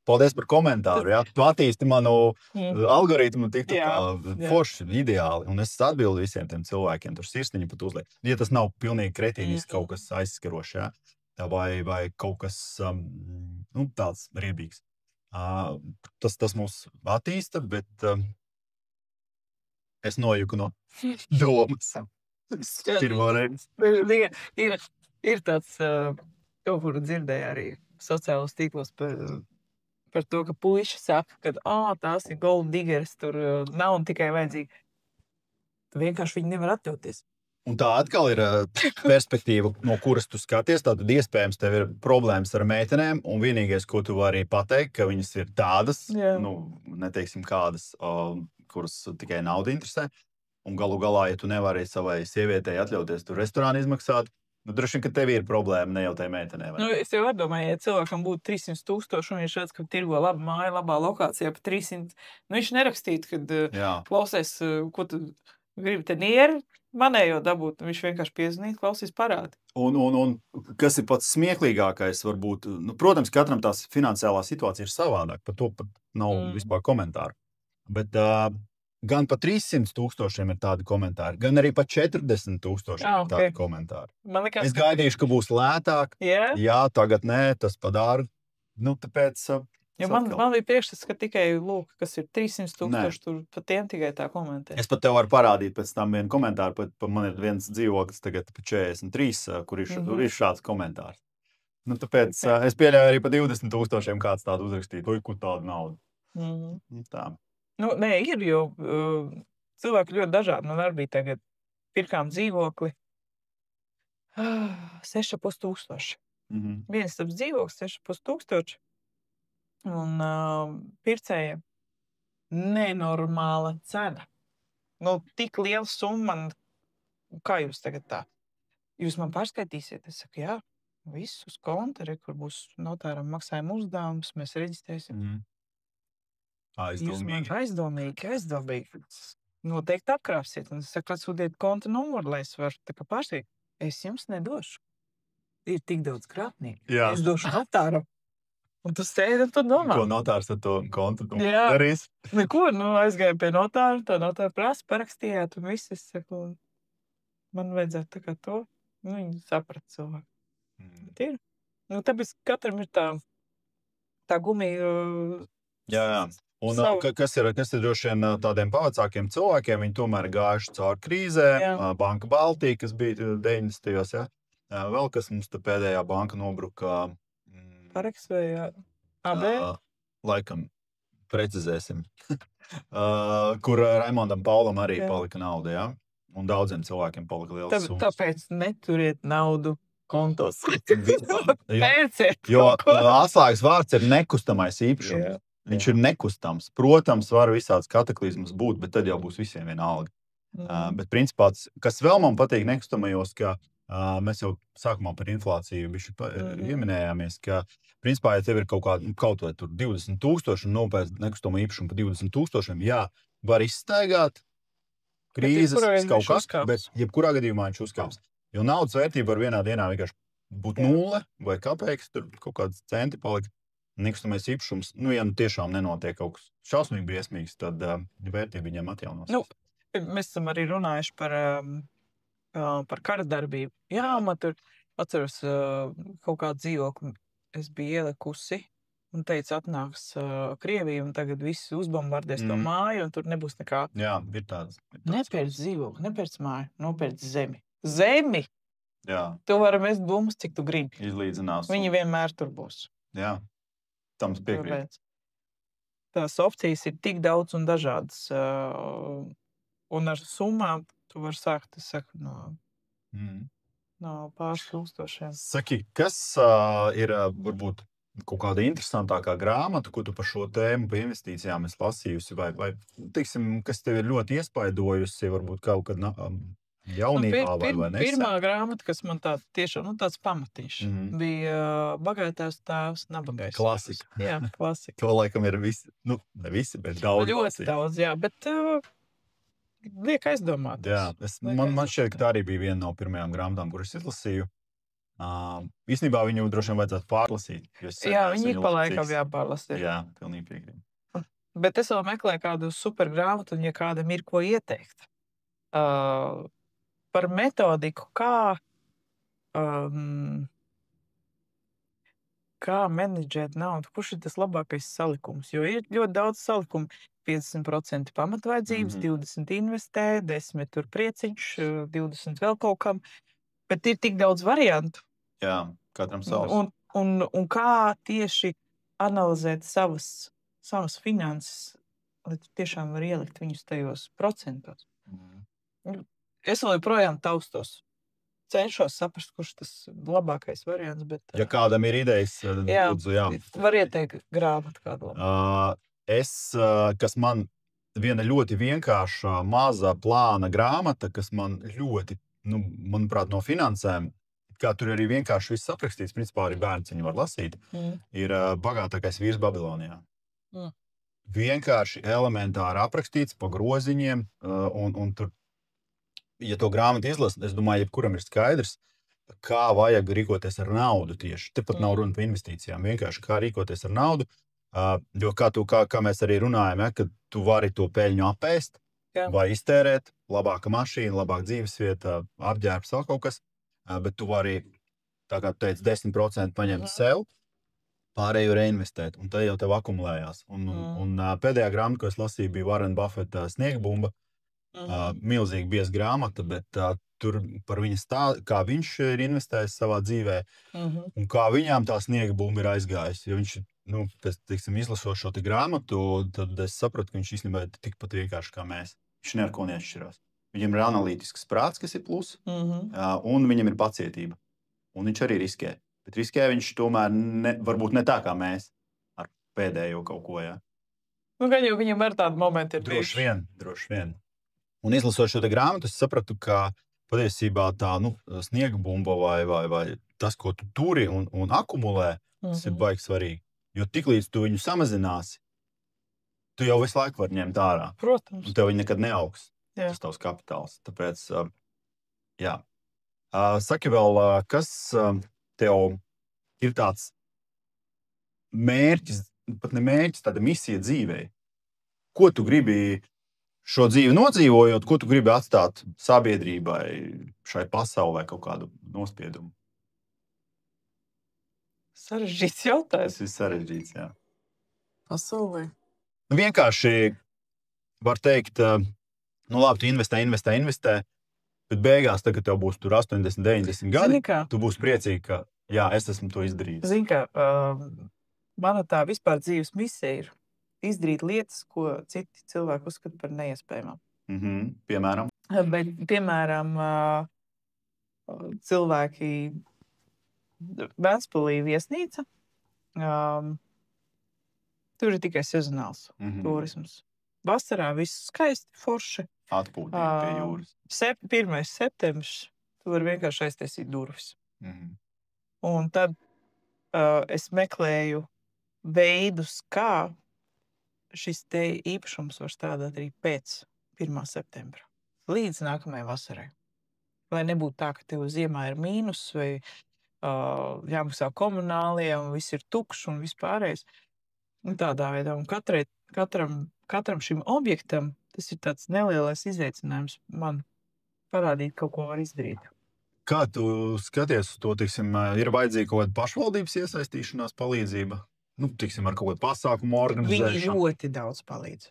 Paldies par komentāru, jā. Tu attīsti manu algoritmu tik forši, ideāli. Un es atbildu visiem tiem cilvēkiem, tur sirsniņu pat uzliek. Ja tas nav pilnīgi kretīniski kaut kas aizskarošs, jā. Vai kaut kas tāds riebīgs. Tas mūs attīsta, bet es nojuku no domas. Ir tāds, kaut kur dzirdēju arī sociālos tīklos par to, ka puiši saka, ka tās ir gold diggers, tur nav tikai vajadzīgi. Tu vienkārši viņi nevar atļauties. Un tā atkal ir perspektīva, no kuras tu skaties, tātad iespējams tev ir problēmas ar meitenēm, un vienīgais, ko tu vari pateikt, ka viņas ir tādas, neteiksim kādas, kuras tikai nauda interesē, un galu galā, ja tu nevari savai sievietei atļauties tur restorānu izmaksāt, droši vien, ka tev ir problēma, ne jau tai meitenē. Es jau domāju, ja cilvēkam būtu 300 tūkstoši, un viņš redz, ka tirgo labu māju, labā lokācijā pa 300, viņš nerakstītu, kad klausies, ko tu gribi te nieri, manējo dabūt, viņš vienkārši piezvanīt, klausies parādi. Un kas ir pats smieklīgākais, varbūt, protams, katram tās finansiālā situācija ir savādāk, par to pat nav vispār komentāru. Bet gan pa 300 tūkstošiem ir tādi komentāri, gan arī pa 40 tūkstošiem tādi komentāri. Es gaidīšu, ka būs lētāk. Jā, tagad nē, tas padara. Tāpēc... Man bija priekšstats, ka tikai, kas ir 300 tūkstoši, tur pat tiem tikai tā komentē. Es pat tev varu parādīt pēc tam vienu komentāru, man ir viens dzīvoklis tagad pa 43, kur ir šāds komentārs. Tāpēc es pieļauju arī pa 20 tūkstošiem kāds tādu uzrakstīt, kur tādu naudu. Tā. Nē, ir, jo cilvēki ļoti dažādi. Man arī bija tagad pirkām dzīvokli 6,5 tūkstoši. Viens taps dzīvoklis 6,5 tūkstoši. Un pircēja nenormāla cena. Tik liela summa. Kā jūs tagad tā? Jūs man pārskaitīsiet? Es saku, jā, viss uz konta, kur būs notāram maksājuma uzdevums, mēs reģistrēsim. Aizdomīgi. Noteikti apkrāpsiet. Un es saku, atsūtiet konta numuru, lai es varu tā kā pārsteigt. Es jums nedošu. Ir tik daudz krāpnieku. Es došu notāram. Un tu sēdi un tu domā. Ko notārs ar to kontu darīs? Neko, aizgāju pie notāra, tā notāra prasa, parakstījāt un viss. Es saku, man vajadzētu tā kā to. Viņi saprat cilvēku. Ir. Tāpēc katram ir tā gumija. Jā. Un kas ir droši vien tādiem pavacākiem cilvēkiem, viņi tomēr gājuši caur krīzēm, Banka Baltija, kas bija 90. Vēl kas mums te pēdējā banka nobruka. Pareks vai AB? Laikam, precizēsim. Kur Raimondam Paulam arī palika nauda, jā. Un daudziem cilvēkiem palika liels summas. Tāpēc neturiet naudu kontos. Pērciet. Jo atslēgas vārds ir nekustamais īpašums. Viņš ir nekustams. Protams, var visāds kataklizmas būt, bet tad jau būs visiem vienalga. Bet principā, kas vēl man patīk nekustamajos, ka mēs jau sākumā par inflāciju ieminējāmies, ka principā, ja tev ir kaut vai tur 20,000 un nopērc nekustamo īpašumu par 20,000, jā, var izstaigāt krīzes, kaut kas, bet jebkurā gadījumā viņš uzkāps. Jo naudas vērtība var vienā dienā vienkārši būt 0 vai kāpēc, tur kaut kāds centi palikt. Nekustamais īpašums, ja tiešām nenotiek kaut kas šausmīgi briesmīgs, tad vērtība viņam atjaunos. Mēs esam arī runājuši par kara darbību. Jā, man tur atceros kaut kādu dzīvokli. Es biju ielikusi un teicu, atnāks Krievija un tagad viss uzbombardēs to māju un tur nebūs nekā. Jā, ir tāds. Nepērc dzīvokli, nepērc māju, nopērc zemi. Zemi! Jā. Tu vari mest bumbas, cik tu gribi. Izlīdzinās. Viņi vienmēr tur būs. Jā. Tam piekrīt. Tās opcijas ir tik daudz un dažādas. Un ar summām tu vari sākt, es saku, no pāris tūkstošiem. Saki, kas ir varbūt kaut kāda interesantākā grāmata, ko tu par šo tēmu, par investīcijām esi lasījusi, vai teiksim, kas tev ir ļoti iespaidojusi, varbūt kaut kad jaunībā vai nesen? Pirmā grāmata, kas man tāds pamatiņš, bija Bagātais tēvs, nabagais. Klasika. Jā, klasika. To laikam ir visi, ne visi, bet daudz. Ļoti daudz, jā, bet liek aizdomāt. Jā, man šķiet, ka tā arī bija viena no pirmajām grāmatām, kuras izlasīju. Īstenībā viņu droši vien vajadzētu pārlasīt. Jā, viņi ik pa laikam jāpārlasīt. Jā, pilnīgi piekrīt. Bet es vēl meklēju kādu super grāmatu, un ja kādam ir ko ieteikt. Par metodiku, kā menedžēt naudu, kurš ir tas labākais salikums. Jo ir ļoti daudz salikumu. 50% pamatvajadzības, 20 investē, 10 tur prieciņš, 20 vēl kaut kam. Bet ir tik daudz variantu. Jā, katram savs. Un kā tieši analizēt savas finanses, lai tu tiešām var ielikt viņus tajos procentos. Es vēl joprojām taustos. Cenšos saprast, kurš tas labākais variants. Bet, ja kādam ir idejas, lūdzu, jā. Var ieteikt grāmatu kādu labu. Kas man viena ļoti vienkārša, maza plāna grāmata, kas man ļoti, manuprāt, no finansēm, kā tur arī vienkārši viss aprakstīts, principā arī bērns viņu var lasīt, ir Bagātākais vīrs Babilonijā. Vienkārši elementāri aprakstīts pa groziņiem, un tur, ja to grāmatu izlasa, es domāju, jebkuram ir skaidrs, kā vajag rīkoties ar naudu tieši. Tepat nav runa par investīcijām, vienkārši kā rīkoties ar naudu. Jo kā mēs arī runājam, ka tu vari to peļņu apēst, vai iztērēt, labāka mašīna, labāka dzīvesvieta, apģērbs, vēl kaut kas, bet tu vari, tā kā tu teici, 10% paņemt sev, pārējo reinvestēt, un tad jau tev akumulējās. Un pēdējā grāmata, ko es lasīju, bija Warren Buffetta Sniegbumba, milzīgi bieza grāmata, bet tur par viņa kā viņš ir investējis savā dzīvē, un kā viņām tā Sniegbumba ir aizgājusi, jo viņš pēc, teiksim, izlasot šo grāmatu, tad es sapratu, ka viņš īstenībā ir tikpat vienkārši kā mēs. Viņš ne ar ko neatšķirās. Viņam ir analītisks prāts, kas ir plus, un viņam ir pacietība. Un viņš arī riskē. Bet riskē viņš tomēr varbūt ne tā kā mēs ar pēdējo kaut ko, jā. Gan jau viņam ar tādu momentu ir droši vien. Un izlasot šo grāmatu, es sapratu, ka patiesībā tā Sniegbumba vai tas, ko tu turi un akumulē, tas ir baigi svarīgi. Jo tiklīdz tu viņu samazināsi, tu jau visu laiku vari ņemt ārā. Protams. Un tev viņi nekad neaugs. Jā. Tas tavs kapitāls. Tāpēc, jā. Saki vēl, kas tev ir tāds mērķis, pat ne mērķis, tāda misija dzīvē? Ko tu gribi šo dzīvi nodzīvojot, ko tu gribi atstāt sabiedrībai, šai pasaulē kaut kādu nospiedumu? Sarežģīts jautājums. Tas ir sarežģīts, jā. Pasaulē. Vienkārši var teikt, labi, tu investē, bet beigās, tagad tev būs tur 80, 90 gadi, tu būsi priecīgi, ka jā, es esmu to izdarījis. Zini kā, mana tā vispār dzīves misija ir izdarīt lietas, ko citi cilvēki uzskata par neiespējamām. Piemēram? Bet, piemēram, cilvēki Ventspilī viesnīca, tur ir tikai sezonāls turisms. Vasarā viss skaisti, forši. Atpūtīgi pie jūras. 1. septembris, tu vari vienkārši aiztaisīt durvis. Un tad es meklēju veidus, kā šis te īpašums var strādāt arī pēc 1. septembra. Līdz nākamajai vasarai. Lai nebūtu tā, ka tev ziemā ir mīnus vai jāmaksā komunālie un viss ir tukšs un vispārējais. Un tādā veidā. Un katram šim objektam tas ir tāds nelielais izaicinājums man parādīt, kaut ko var izdarīt. Kā tu skaties uz to, tiksim, ir vajadzīga kaut kāda pašvaldības iesaistīšanās palīdzība? Nu, tiksim, ar kaut kādu pasākumu organizēšanu. Viņi ļoti daudz palīdz.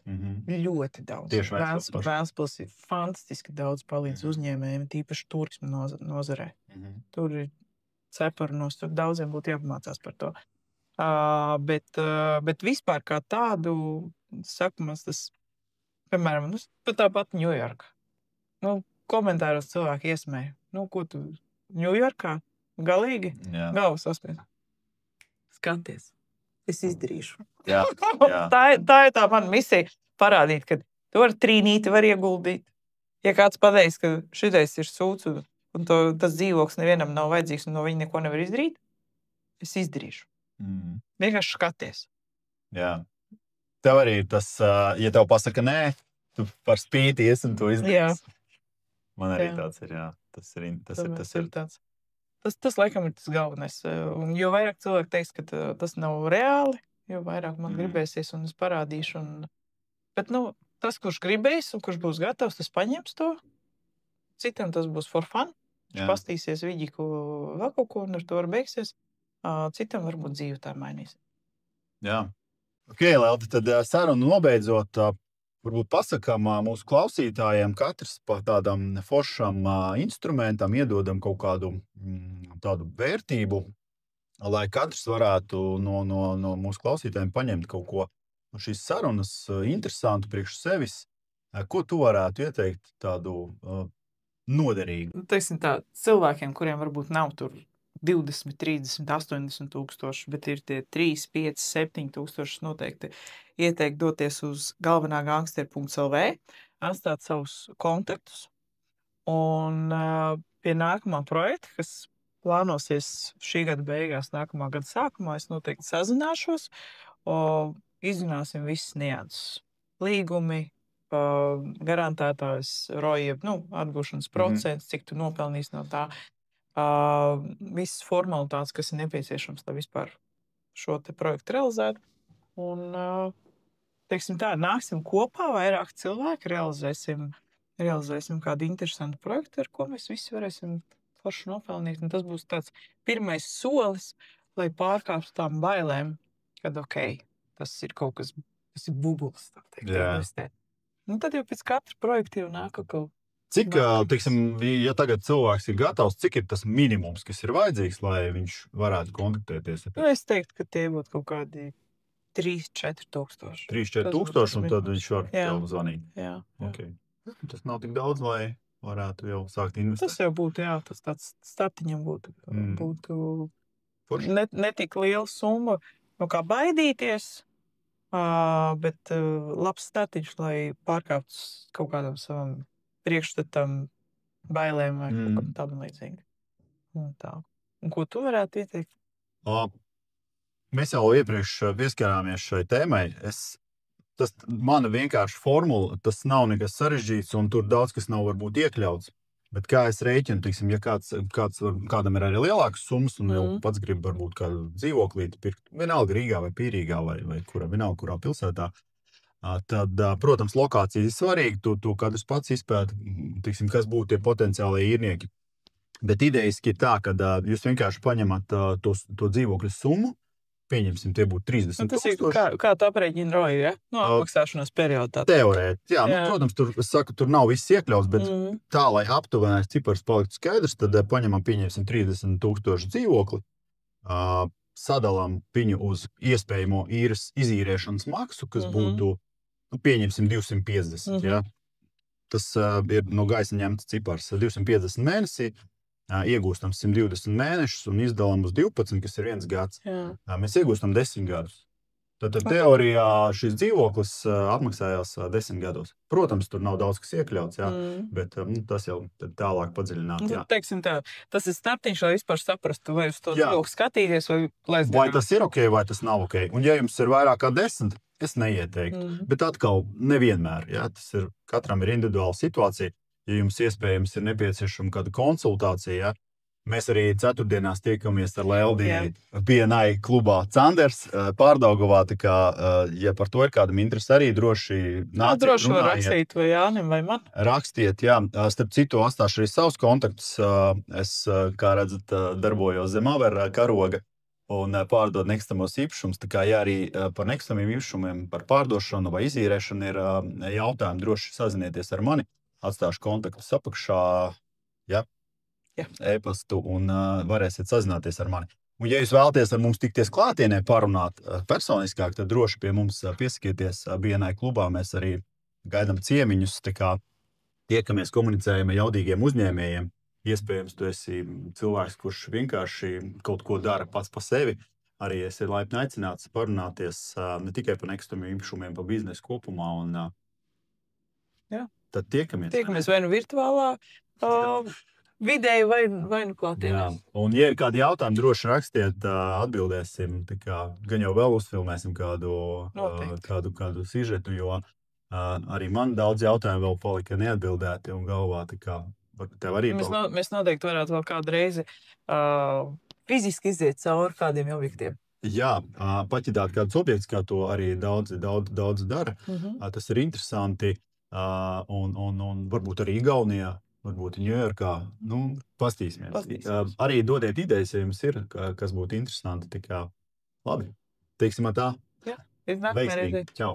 Ļoti daudz. Tieši Ventspils ir fantastiski daudz palīdz uzņēmējiem, tīpaši turismu nozarē. Tur ir ceparnos, tur daudziem būtu jāpamācās par to. Bet vispār kā tādu, sakumās tas, piemēram, pat tāpat Ņujorka. Komentāros cilvēki iesmēja. Ko tu Ņujorkā? Galīgi? Galvas saspied. Skaties. Es izdarīšu. Jā. Tā ir tā mana misija parādīt, ka tu ar trīnīti var ieguldīt. Ja kāds pateiks, ka šitais ir sūds un tas dzīvoklis nevienam nav vajadzīgs un no viņa neko nevar izdarīt, es izdarīšu. Vienkārši skaties. Jā. Tev arī tas, ja tev pasaka nē, tu par spīti ies un to izdarīs. Man arī tāds ir, jā. Tas ir tāds. Tas laikam ir tas galvenais. Un jo vairāk cilvēki teiks, ka tas nav reāli, jo vairāk man gribēsies un es parādīšu. Bet tas, kurš gribēs un kurš būs gatavs, tas paņems to. Citam tas būs for fun. Viņš pastīsies viģiku vēl kaut ko un ar to var beigsies. Citam varbūt dzīve tā mainīs. Jā. Ok, Lelti, tad sarunu nobeidzot, varbūt pasakām mūsu klausītājiem, katrs pa tādam foršam instrumentam iedodam kaut kādu tādu vērtību, lai katrs varētu no mūsu klausītājiem paņemt kaut ko no šīs sarunas interesantu priekš sevis. Ko tu varētu ieteikt tādu noderīgu? Teiksim tā, cilvēkiem, kuriem varbūt nav tur 20, 30, 80 tūkstoši, bet ir tie 3, 5, 7 tūkstoši noteikti ieteikt doties uz galvenagangster.lv, atstāt savus kontaktus un pie nākamā projekta, kas plānosies šī gada beigās, nākamā gada sākumā, es noteikti sazināšos, izrunāsim visas nianses. Līgumi, garantētājs roja, atgūšanas procents, cik tu nopelnīs no tā. Visas formalitātes, kas ir nepieciešams, lai vispār šo te projektu realizētu. Un, teiksim tā, nāksim kopā, vairāk cilvēki, realizēsim kādu interesantu projektu, ar ko mēs visi varēsim forši nopelnīt. Un tas būs tāds pirmais solis, lai pārkāptu tām bailēm, kad tas ir kaut kas, tas ir bubulis, tā teikt. Un tad jau pēc katra projekta jau nāk kaut Cik, teiksim, ja tagad cilvēks ir gatavs, cik ir tas minimums, kas ir vajadzīgs, lai viņš varētu kontaktēties? Es teiktu, ka tie būtu kaut kādi 3-4 tūkstoši. 3-4 tūkstoši, un tad viņš var tev zvanīt. Jā. Okay. Tas nav tik daudz, lai varētu jau sākt investēt. Tas jau būtu, tas tāds startiņam būtu ne tik liela summa, kā baidīties, bet labs startiņš, lai pārkāptu kaut kādam savam priekšstatam, bailēm vai kaut kam tādam līdzīgi. Un ko tu varētu ieteikt? Mēs jau iepriekš pieskarāmies šai tēmai. Mana vienkārši formula, tas nav nekas sarežģīts, un tur daudz kas nav varbūt iekļauts. Bet kā es rēķinu, tiksim, ja kādam ir arī lielākas summas, un jau pats grib varbūt kādu dzīvoklīti pirkt, vienalga Rīgā vai Pīrīgā vai vienalga kurā pilsētā, tad, protams, lokācija ir svarīga, to katrs pats izpēta, tiksim, kas būtu tie potenciālie īrnieki. Bet idejiski ir tā, ka jūs vienkārši paņemat to dzīvokļu summu, pieņemsim, tie būtu 30 tas ir kā tu aprēķini roju, ja? Apmaksāšanās periodā. Teorēti, jā. Protams, tur nav viss iekļauts, bet tā, lai aptuvenais cipars paliktu skaidrs, tad paņemam, pieņemsim 30 000 dzīvokli, sadalām viņu uz iespējamo īres izīrēšanas maksu, kas būtu, pieņemsim 250, ja? tas ir no gaisa ņemts cipars 250 mēnesī, iegūstam 120 mēnešus un izdalām uz 12, kas ir 1 gads. Mēs iegūstam 10 gadus. Tad teorijā šis dzīvoklis apmaksājās 10 gados. Protams, tur nav daudz kas iekļauts, bet tas jau tālāk padziļināt. Teiksim tā, tas ir startiņš, lai vispār saprastu, vai uz to dzīvokli skatīties, vai laist. Vai tas ir ok, vai tas nav ok. Un ja jums ir vairāk kā 10, es neieteiktu. Bet atkal nevienmēr. Tas ir, katram ir individuāla situācija. Ja jums iespējams ir nepieciešama kāda konsultācija, mēs arī ceturtdienās tiekamies ar Leldi BNI klubā Canders Pārdaugavā, tā kā, ja par to ir kādam interesi, arī droši nāciet, droši var rakstīt vai Jānim vai man. Rakstiet, starp citu atstāšu arī savus kontaktus. Es, kā redzat, darbojos zem Avera karoga un pārdod nekustamos īpašumus, tā kā, ja arī par nekustamiem īpašumiem, par pārdošanu vai izīrēšanu ir jautājumi, droši sazinieties ar mani, atstāšu kontaktus apakšā, e-pastu un varēsiet sazināties ar mani. Un, ja jūs vēlaties ar mums tikties klātienē parunāt personiskāk, tad droši pie mums piesakieties BNI klubā. Mēs arī gaidām ciemiņus, tā kā tiekamies, komunicējam ar jaudīgiem uzņēmējiem. Iespējams, tu esi cilvēks, kurš vienkārši kaut ko dara pats pa sevi. Arī esi laipni aicināts parunāties ne tikai par nekustamiem īpašumiem, par biznesu kopumā. Un, tad tiekamies. Tiekamies vai nu virtuālā vidēji vai nu klātienē. Un, ja ir kādi jautājumi, droši rakstiet, atbildēsim. Tā kā gan jau vēl uzfilmēsim kādu sižetu, jo arī man daudz jautājumu vēl palika neatbildēti un galvā. Tā kā tev arī mēs noteikti varētu vēl kādu reizi fiziski iziet cauri kādiem objektiem. Jā, paķidāt kādus objektus, kā to arī daudz dara. Tas ir interesanti. Un varbūt arī Igaunijā. Varbūt Ņujorkā. Pastīsimies. Arī dodiet idejas, ja jums ir, kas būtu interesanti. Tā kā labi. Teiksim tā. Jā, iznāk mērēdēt. Čau.